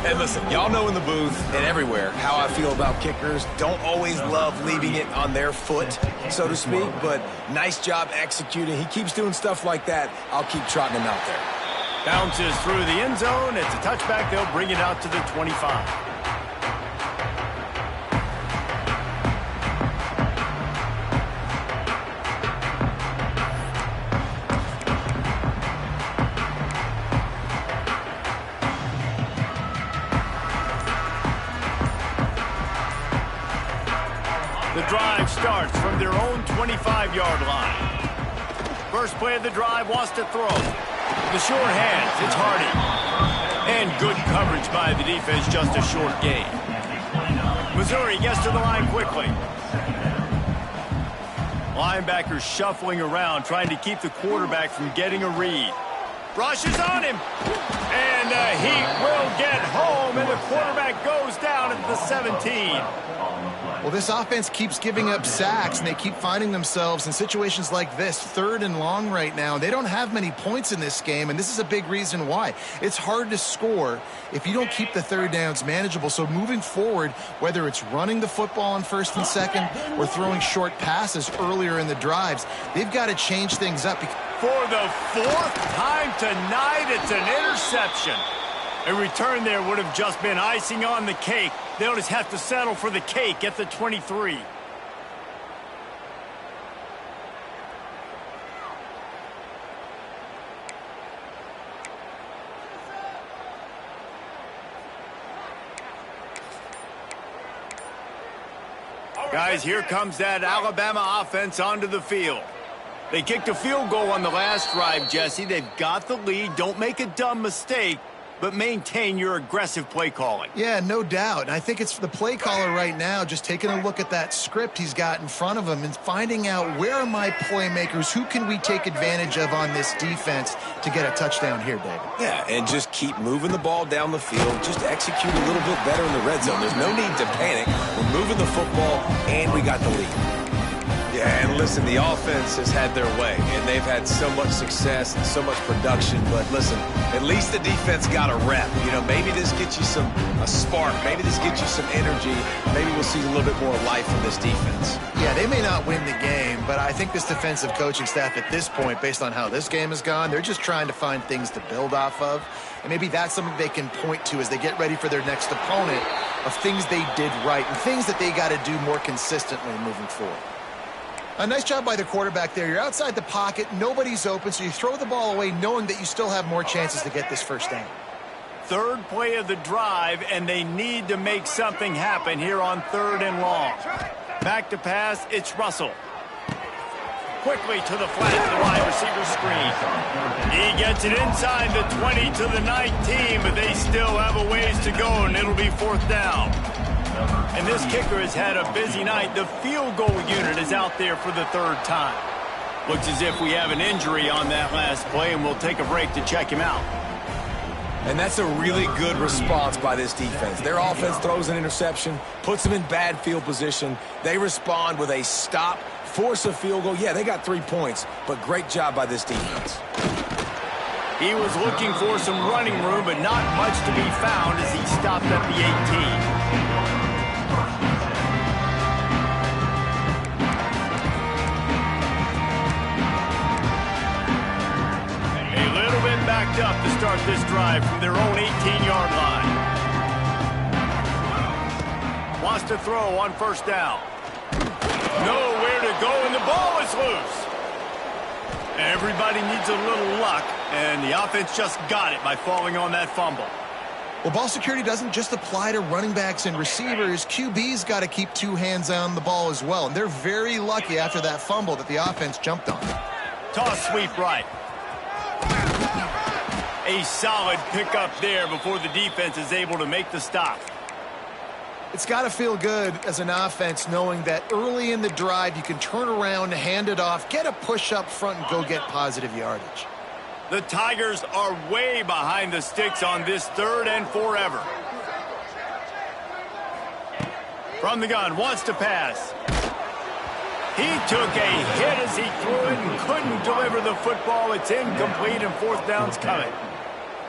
S2: And listen, y'all know in the booth and everywhere how I feel about kickers. Don't always love leaving it on their foot, so to speak, but nice job executing. He keeps doing stuff like that. I'll keep trotting him out there.
S1: Bounces through the end zone. It's a touchback. They'll bring it out to the 25. The drive starts from their own 25-yard line. First play of the drive wants to throw. The short hands, it's Hardy. And good coverage by the defense, just a short gain. Missouri gets to the line quickly. Linebackers shuffling around, trying to keep the quarterback from getting a read. Rushes on him. And he will get home, and the quarterback goes down at the 17.
S3: Well, this offense keeps giving up sacks, and they keep finding themselves in situations like this, 3rd and long right now. They don't have many points in this game, and this is a big reason why. It's hard to score if you don't keep the third downs manageable. So moving forward, whether it's running the football on 1st and 2nd or throwing short passes earlier in the drives, they've got to change things up.
S1: For the 4th time tonight, it's an interception. A return there would have just been icing on the cake. They'll just have to settle for the cake at the 23. Guys, here comes that Alabama offense onto the field. They kicked a field goal on the last drive, Jesse. They've got the lead. Don't make a dumb mistake, but maintain your aggressive play calling.
S3: Yeah, no doubt. And I think it's the play caller right now just taking a look at that script he's got in front of him and finding out where are my playmakers, who can we take advantage of on this defense to get a touchdown here, David.
S2: Yeah, and just keep moving the ball down the field. Just execute a little bit better in the red zone. There's no need to panic. We're moving the football, and we got the lead. Yeah, and listen, the offense has had their way, and they've had so much success and so much production. But listen, at least the defense got a rep. You know, maybe this gets you a spark. Maybe this gets you some energy. Maybe we'll see a little bit more life in this defense.
S3: Yeah, they may not win the game, but I think this defensive coaching staff at this point, based on how this game has gone, they're just trying to find things to build off of. And maybe that's something they can point to as they get ready for their next opponent of things they did right and things that they got to do more consistently moving forward. A nice job by the quarterback there. You're outside the pocket, nobody's open, so you throw the ball away knowing that you still have more chances to get this first down.
S1: 3rd play of the drive, and they need to make something happen here on 3rd and long. Back to pass, it's Russell. Quickly to the flat, the wide receiver screen. He gets it inside the 20 to the 19, but they still have a ways to go, and it'll be 4th down. And this kicker has had a busy night. The field goal unit is out there for the 3rd time. Looks as if we have an injury on that last play, and we'll take a break to check him out.
S2: And that's a really good response by this defense. Their offense throws an interception, puts them in bad field position. They respond with a stop, force a field goal. Yeah, they got 3 points, but great job by this defense.
S1: He was looking for some running room, but not much to be found as he stopped at the 18. Backed up to start this drive from their own 18-yard line. Wants to throw on first down. Nowhere to go, and the ball is loose. Everybody needs a little luck, and the offense just got it by falling on that fumble.
S3: Well, ball security doesn't just apply to running backs and receivers. QB's got to keep 2 hands on the ball as well, and they're very lucky after that fumble that the offense jumped on.
S1: Toss sweep right. A solid pickup there before the defense is able to make the stop.
S3: It's got to feel good as an offense knowing that early in the drive you can turn around, hand it off, get a push up front, and go get positive yardage.
S1: The Tigers are way behind the sticks on this 3rd and forever. From the gun, wants to pass. He took a hit as he threw it and couldn't deliver the football. It's incomplete, and 4th down's coming.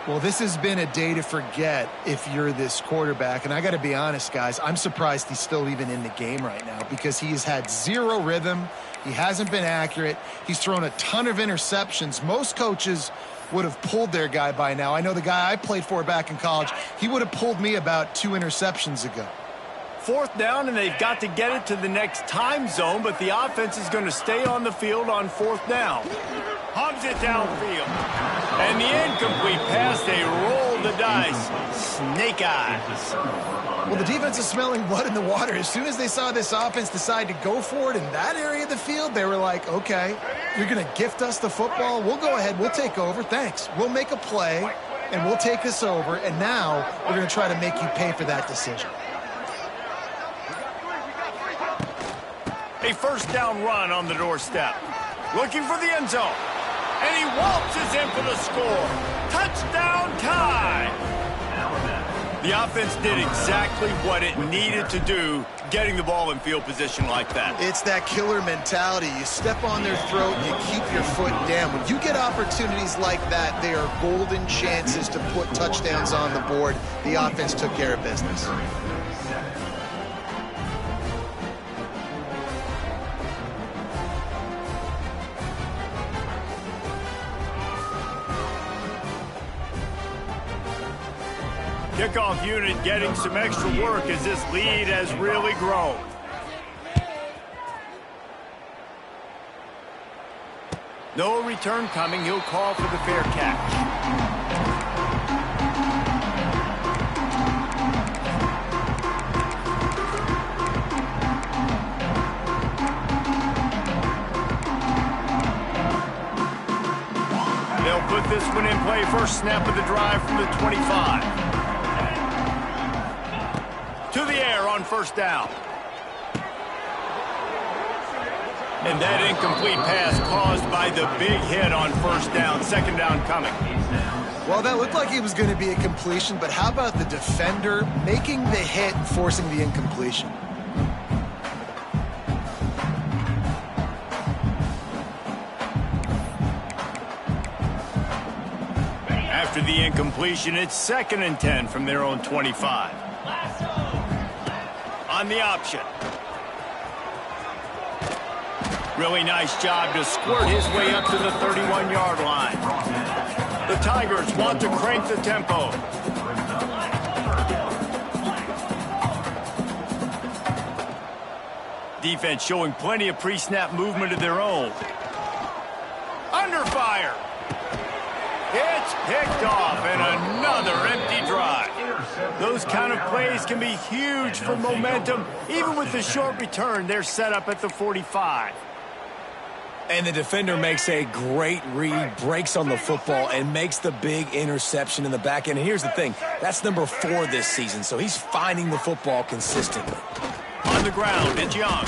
S3: Well, this has been a day to forget if you're this quarterback. And I got to be honest, guys, I'm surprised he's still even in the game right now because he has had 0 rhythm. He hasn't been accurate. He's thrown a ton of interceptions. Most coaches would have pulled their guy by now. I know the guy I played for back in college, he would have pulled me about 2 interceptions ago.
S1: 4th down, and they've got to get it to the next time zone, but the offense is going to stay on the field on 4th down. Hubs it downfield. And the incomplete pass, they roll the dice. Snake eyes.
S3: Well, the defense is smelling blood in the water. As soon as they saw this offense decide to go for it in that area of the field, they were like, okay, you're going to gift us the football? We'll go ahead. We'll take over. Thanks. We'll make a play, and we'll take this over, and now we're going to try to make you pay for that decision.
S1: A 1st down run on the doorstep. Looking for the end zone. And he waltzes in for the score. Touchdown tie. The offense did exactly what it needed to do, getting the ball in field position like that.
S3: It's that killer mentality. You step on their throat and you keep your foot down. When you get opportunities like that, they are golden chances to put touchdowns on the board. The offense took care of business.
S1: Kickoff unit getting some extra work as this lead has really grown. No return coming. He'll call for the fair catch. They'll put this one in play. First snap of the drive from the 25. To the air on 1st down. And that incomplete pass caused by the big hit on 1st down. 2nd down coming.
S3: Well, that looked like it was going to be a completion, but how about the defender making the hit and forcing the incompletion?
S1: After the incompletion, it's 2nd and 10 from their own 25. On the option. Really nice job to squirt his way up to the 31-yard line. The Tigers want to crank the tempo. Defense showing plenty of pre-snap movement of their own. Under fire. It's picked off, and another empty drive. Those kind of plays can be huge for momentum. Even with the short return, they're set up at the 45.
S2: And the defender makes a great read, breaks on the football, and makes the big interception in the back end. And here's the thing, that's number 4 this season, so he's finding the football consistently.
S1: On the ground, it's Young.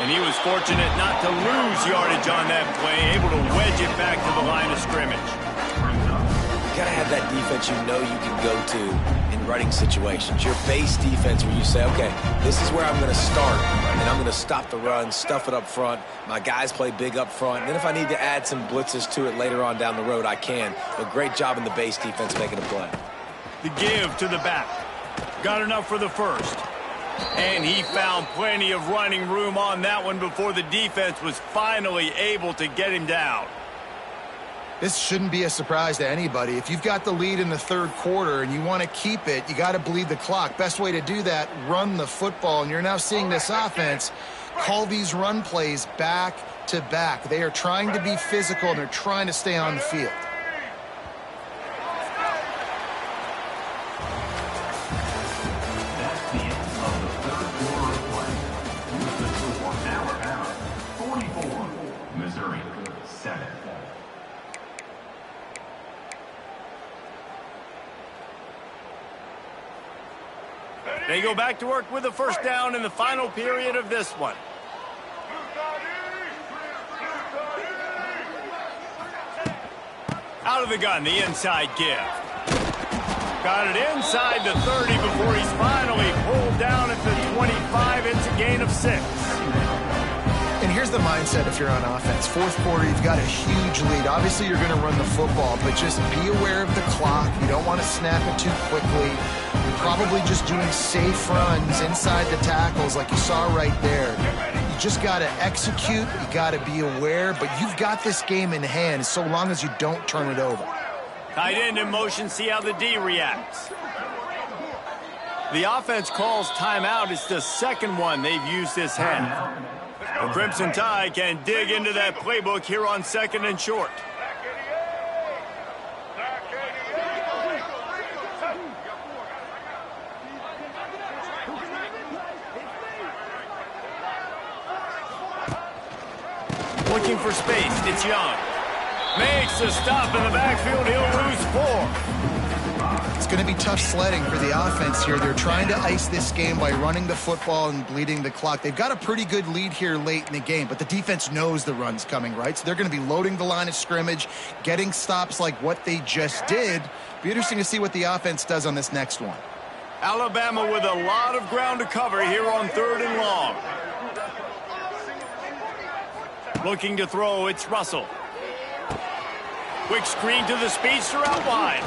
S1: And he was fortunate not to lose yardage on that play, able to wedge it back to the line of scrimmage.
S2: You got to have that defense you know you can go to in running situations. Your base defense where you say, okay, this is where I'm going to start, and I'm going to stop the run, stuff it up front. My guys play big up front. And then if I need to add some blitzes to it later on down the road, I can. But great job in the base defense making a play.
S1: The give to the back. Got enough for the first. And he found plenty of running room on that one before the defense was finally able to get him down.
S3: This shouldn't be a surprise to anybody. If you've got the lead in the third quarter and you want to keep it, you got to bleed the clock. Best way to do that, run the football. And you're now seeing this offense call these run plays back to back. They are trying to be physical, and they're trying to stay on the field.
S4: That's the end of the third quarter of play. With the score, Alabama 44, Missouri 7.
S1: They go back to work with a first down in the final period of this one. Out of the gun, the inside give. Got it inside the 30 before he's finally pulled down at the 25. It's a gain of 6.
S3: And here's the mindset if you're on offense. Fourth quarter, you've got a huge lead. Obviously, you're going to run the football, but just be aware of the clock. You don't want to snap it too quickly. You're probably just doing safe runs inside the tackles like you saw right there. You just got to execute. You got to be aware, but you've got this game in hand so long as you don't turn it over.
S1: Tight end in motion, see how the D reacts. The offense calls timeout. It's the second one they've used this half. The Crimson Tide can dig into that playbook here on second and short. Looking for space, it's Young. Makes a stop in the backfield, he'll lose 4.
S3: It's going to be tough sledding for the offense here. They're trying to ice this game by running the football and bleeding the clock. They've got a pretty good lead here late in the game, but the defense knows the run's coming, right? So they're going to be loading the line of scrimmage, getting stops like what they just did. Be interesting to see what the offense does on this next one.
S1: Alabama with a lot of ground to cover here on 3rd and long. Looking to throw, it's Russell. Quick screen to the speedster out wide.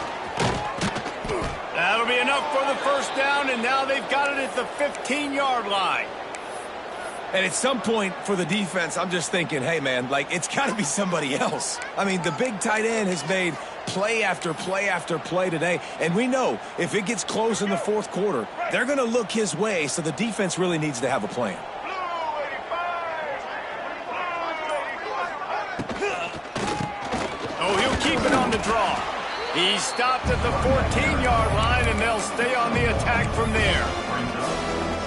S1: That'll be enough for the first down, and now they've got it at the 15-yard line.
S2: And at some point for the defense, I'm just thinking, hey, man, like, it's got to be somebody else. I mean, the big tight end has made play after play after play today, and we know if it gets close in the fourth quarter, they're going to look his way, so the defense really needs to have a plan.
S1: Oh, he'll keep it on the draw. He stopped at the 14-yard line, and they'll stay on the attack from there.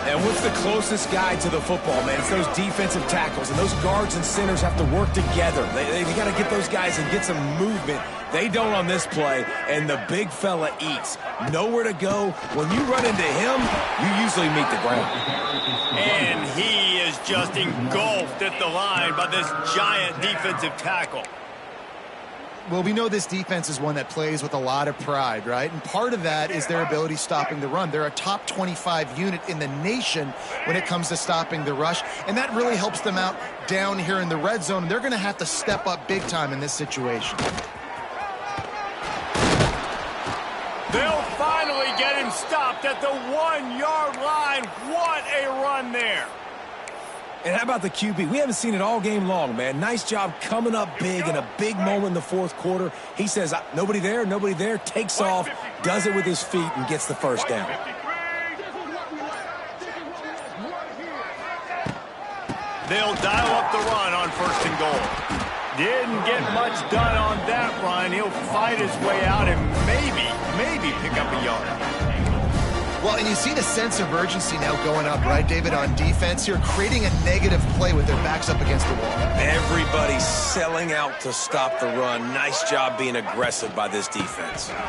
S2: And what's the closest guy to the football, man? It's those defensive tackles, and those guards and centers have to work together. They got to get those guys and get some movement. They don't on this play, and the big fella eats. Nowhere to go. When you run into him, you usually meet the ground.
S1: And he is just engulfed at the line by this giant defensive tackle.
S3: Well, we know this defense is one that plays with a lot of pride, right? And part of that is their ability stopping the run. They're a top 25 unit in the nation when it comes to stopping the rush, and that really helps them out down here in the red zone. They're going to have to step up big time in this situation.
S1: They'll finally get him stopped at the 1-yard line. What a run there.
S2: And how about the QB? We haven't seen it all game long, man. Nice job coming up big in a big moment in the fourth quarter. He says, nobody there, takes off, does it with his feet, and gets the first down.
S1: They'll dial up the run on 1st and goal. Didn't get much done on that run. He'll fight his way out and maybe pick up a yard.
S3: Well, and you see the sense of urgency now going up, right, David, on defense here, creating a negative play with their backs up against the wall.
S2: Everybody's selling out to stop the run. Nice job being aggressive by this defense.
S1: Into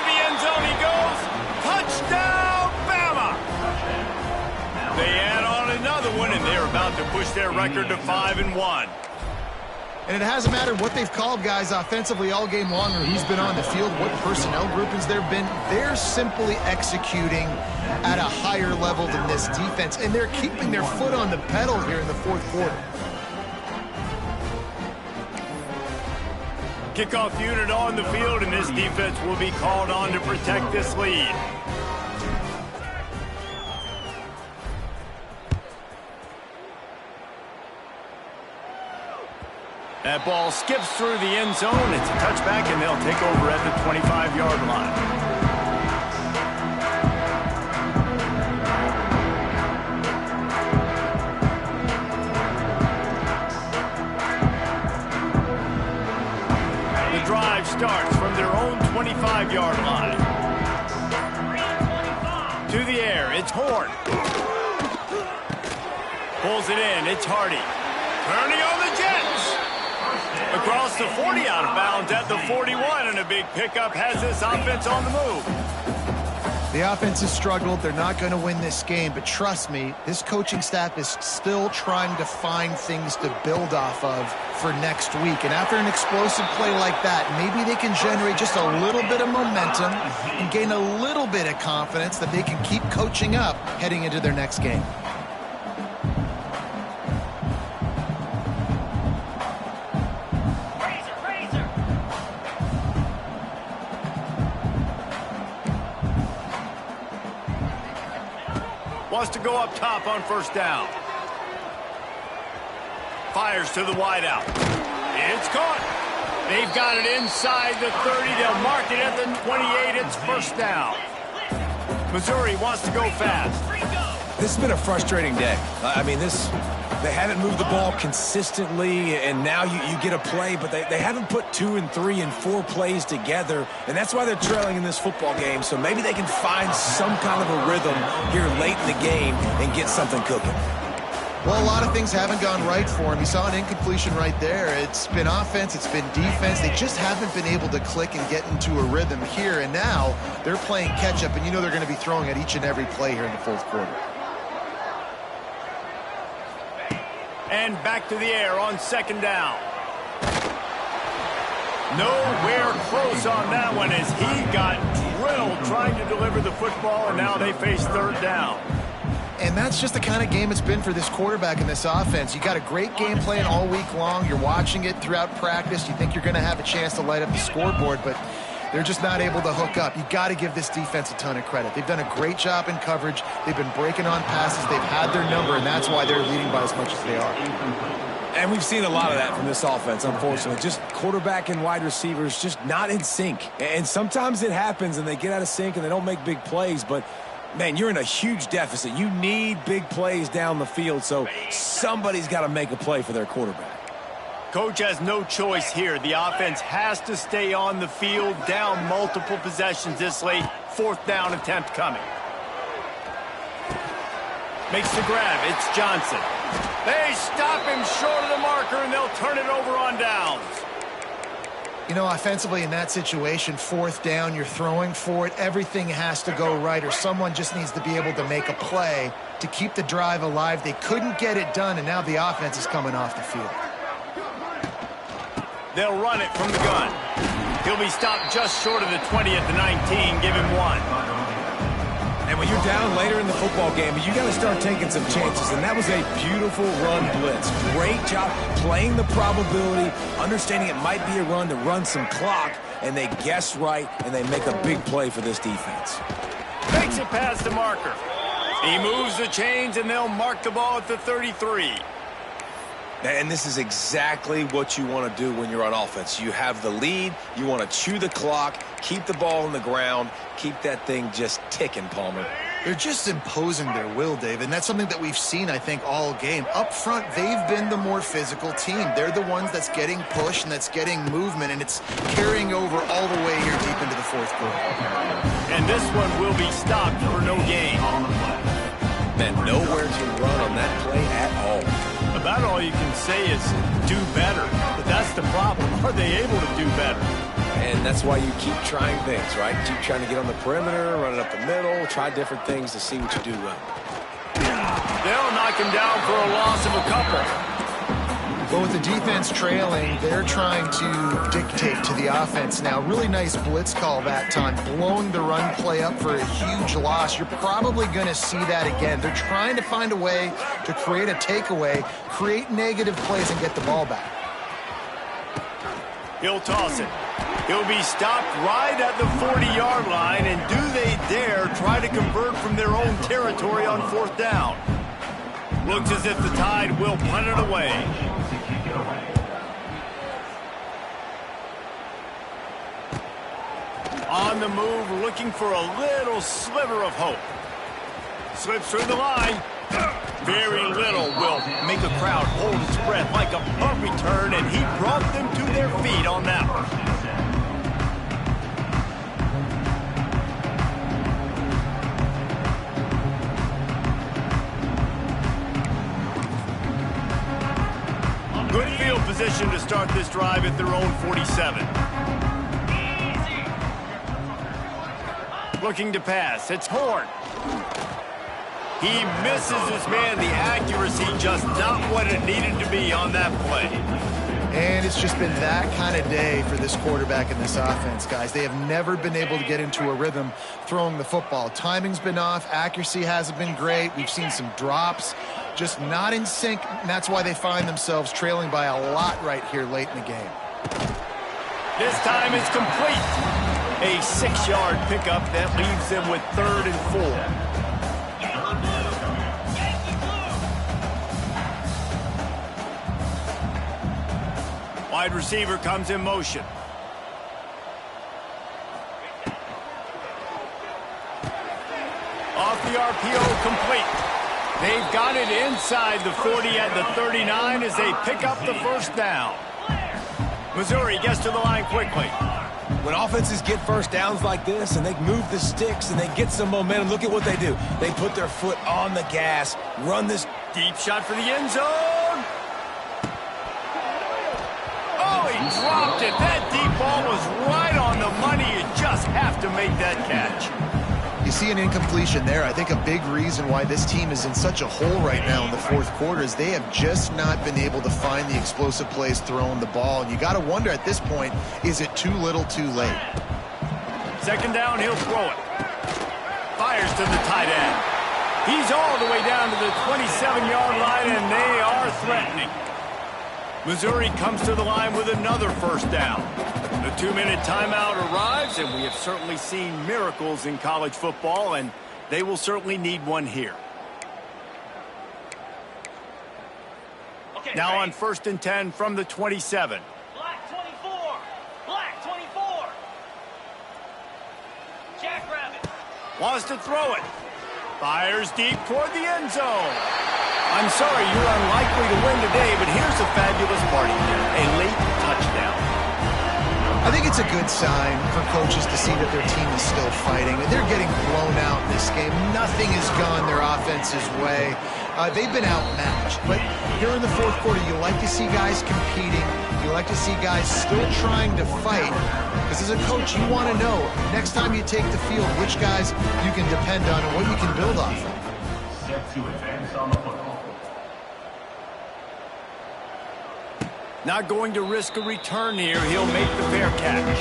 S1: the end zone he goes. Touchdown, Bama! They add on another one they're about to push their record to 5-1.
S3: And it hasn't mattered what they've called guys offensively all game long or who's been on the field, what personnel groupings there have been. They're simply executing at a higher level than this defense, and they're keeping their foot on the pedal here in the fourth quarter.
S1: Kickoff unit on the field, and this defense will be called on to protect this lead. That ball skips through the end zone. It's a touchback, and they'll take over at the 25-yard line. The drive starts from their own 25-yard line. To the air, it's Horn. Pulls it in, it's Hardy. Turning on the Jets. Across the 40, out of bounds at the 41, and a big pickup has this offense on the move.
S3: The offense has struggled. They're not going to win this game, but trust me, this coaching staff is still trying to find things to build off of for next week. And after an explosive play like that, maybe they can generate just a little bit of momentum and gain a little bit of confidence that they can keep coaching up heading into their next game.
S1: Wants to go up top on first down. Fires to the wideout. It's caught. They've got it inside the 30. They'll mark it at the 28. It's first down. Missouri wants to go fast.
S2: This has been a frustrating day. They haven't moved the ball consistently, and now you get a play, but they haven't put 2 and 3 and 4 plays together, and that's why they're trailing in this football game. So maybe they can find some kind of a rhythm here late in the game and get something cooking.
S3: Well, a lot of things haven't gone right for him. You saw an incompletion right there. It's been offense, it's been defense. They just haven't been able to click and get into a rhythm here, and now they're playing catch-up, and you know they're going to be throwing at each and every play here in the fourth quarter.
S1: And back to the air on second down. Nowhere close on that one as he got drilled trying to deliver the football, and now they face third down.
S3: And that's just the kind of game it's been for this quarterback in this offense. You got a great game plan all week long. You're watching it throughout practice. You think you're going to have a chance to light up the scoreboard, but they're just not able to hook up. You got to give this defense a ton of credit. They've done a great job in coverage. They've been breaking on passes. They've had their number, and that's why they're leading by as much as they are.
S2: And we've seen a lot of that from this offense, unfortunately. Just quarterback and wide receivers just not in sync. And sometimes it happens, and they get out of sync, and they don't make big plays. But, man, you're in a huge deficit. You need big plays down the field, so somebody's got to make a play for their quarterback.
S1: Coach has no choice here. The offense has to stay on the field, down multiple possessions this late. Fourth down attempt coming. Makes the grab. It's Johnson. They stop him short of the marker, and they'll turn it over on downs.
S3: You know, offensively in that situation, fourth down, you're throwing for it. Everything has to go right, or someone just needs to be able to make a play to keep the drive alive. They couldn't get it done, and now the offense is coming off the field.
S1: They'll run it from the gun. He'll be stopped just short of the 20 at the 19. Give him one.
S2: And when you're down later in the football game, you got to start taking some chances. And that was a beautiful run blitz. Great job playing the probability, understanding it might be a run to run some clock, and they guess right, and they make a big play for this defense.
S1: Makes it past the marker. He moves the chains, and they'll mark the ball at the 33.
S2: And this is exactly what you want to do when you're on offense. You have the lead. You want to chew the clock, keep the ball on the ground, keep that thing just ticking, Palmer.
S3: They're just imposing their will, Dave, and that's something that we've seen, I think, all game. Up front, they've been the more physical team. They're the ones that's getting pushed and that's getting movement, and it's carrying over all the way here deep into the fourth quarter.
S1: And this one will be stopped for no gain.
S2: And nowhere to run on that play at all.
S1: About all you can say is do better. But that's the problem. Are they able to do better?
S2: And that's why you keep trying things, right? Keep trying to get on the perimeter, run it up the middle, try different things to see what you do well.
S1: They'll knock him down for a loss of a couple.
S3: But with the defense trailing, they're trying to dictate to the offense now. Really nice blitz call that time, blowing the run play up for a huge loss. You're probably going to see that again. They're trying to find a way to create a takeaway, create negative plays, and get the ball back.
S1: He'll toss it. He'll be stopped right at the 40-yard line, and do they dare try to convert from their own territory on 4th down? Looks as if the Tide will punt it away. On the move, looking for a little sliver of hope. Slips through the line. Very little will make a crowd hold its breath like a punt return, and he brought them to their feet on that one. Good field position to start this drive at their own 47. Looking to pass. It's Horn. He misses his man. The accuracy just not what it needed to be on that play.
S3: And it's just been that kind of day for this quarterback and this offense, guys. They have never been able to get into a rhythm throwing the football. Timing's been off. Accuracy hasn't been great. We've seen some drops. Just not in sync, and that's why they find themselves trailing by a lot right here late in the game.
S1: This time it's complete. A 6-yard pickup that leaves them with 3rd and 4. Wide receiver comes in motion. Off the RPO, complete. They've got it inside the 40 at the 39 as they pick up the 1st down. Missouri gets to the line quickly.
S2: When offenses get 1st downs like this and they move the sticks and they get some momentum, look at what they do. They put their foot on the gas, run this
S1: deep shot for the end zone. Oh, he dropped it. That deep ball was right on the money. You just have to make that catch.
S3: You see an incompletion there. I think a big reason why this team is in such a hole right now in the 4th quarter is they have just not been able to find the explosive plays throwing the ball. And you got to wonder at this point, is it too little too late?
S1: 2nd down, he'll throw it. Fires to the tight end. He's all the way down to the 27-yard line, and they are threatening. Missouri comes to the line with another 1st down. The 2-minute timeout arrives, and we have certainly seen miracles in college football, and they will certainly need one here. Now on 1st and 10 from the 27.
S5: Black 24. Black 24. Jackrabbit.
S1: Wants to throw it. Fires deep toward the end zone. I'm sorry, you're unlikely to win today, but here's a fabulous party here. A late touchdown.
S3: I think it's a good sign for coaches to see that their team is still fighting. They're getting blown out in this game. Nothing has gone their offense's way. They've been outmatched. But here in the 4th quarter, you like to see guys competing. You like to see guys still trying to fight. Because as a coach, you want to know, next time you take the field, which guys you can depend on and what you can build off of.
S4: Set to advance on the football.
S1: Not going to risk a return here. He'll make the fair catch.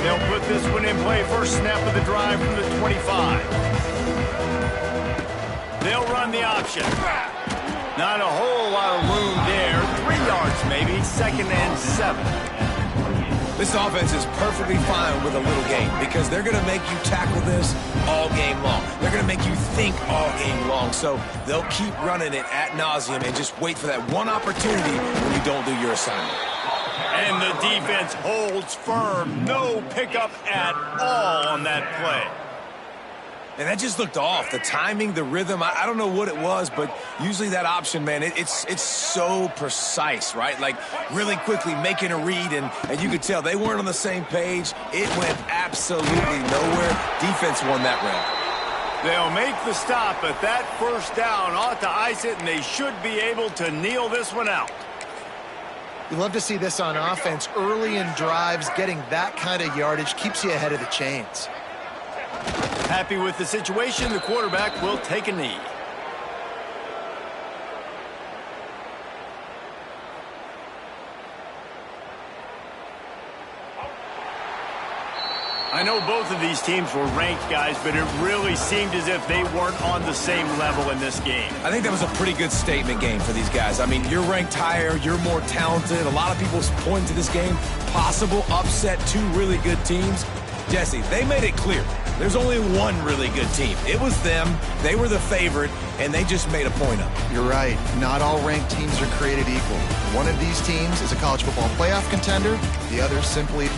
S1: They'll put this one in play. First snap of the drive from the 25. They'll run the option. Not a whole lot of room there. 3 yards maybe. 2nd and 7.
S2: This offense is perfectly fine with a little game because they're going to make you tackle this all game long. They're going to make you think all game long. So they'll keep running it ad nauseum and just wait for that one opportunity when you don't do your assignment.
S1: And the defense holds firm. No pickup at all on that play.
S2: And that just looked off. The timing, the rhythm, I don't know what it was, but usually that option, man, it's so precise, right? Like really quickly making a read, and you could tell they weren't on the same page. It went absolutely nowhere. Defense won that round.
S1: They'll make the stop, but that first down ought to ice it, and they should be able to kneel this one out.
S3: You love to see this on offense. Early in drives, getting that kind of yardage keeps you ahead of the chains.
S1: Happy with the situation, the quarterback will take a knee. I know both of these teams were ranked, guys, but it really seemed as if they weren't on the same level in this game.
S2: I think that was a pretty good statement game for these guys. I mean, you're ranked higher, you're more talented. A lot of people point to this game, possible upset, two really good teams. Jesse, they made it clear. There's only one really good team. It was them. They were the favorite, and they just made a point of it.
S3: You're right. Not all ranked teams are created equal. One of these teams is a college football playoff contender. The other simply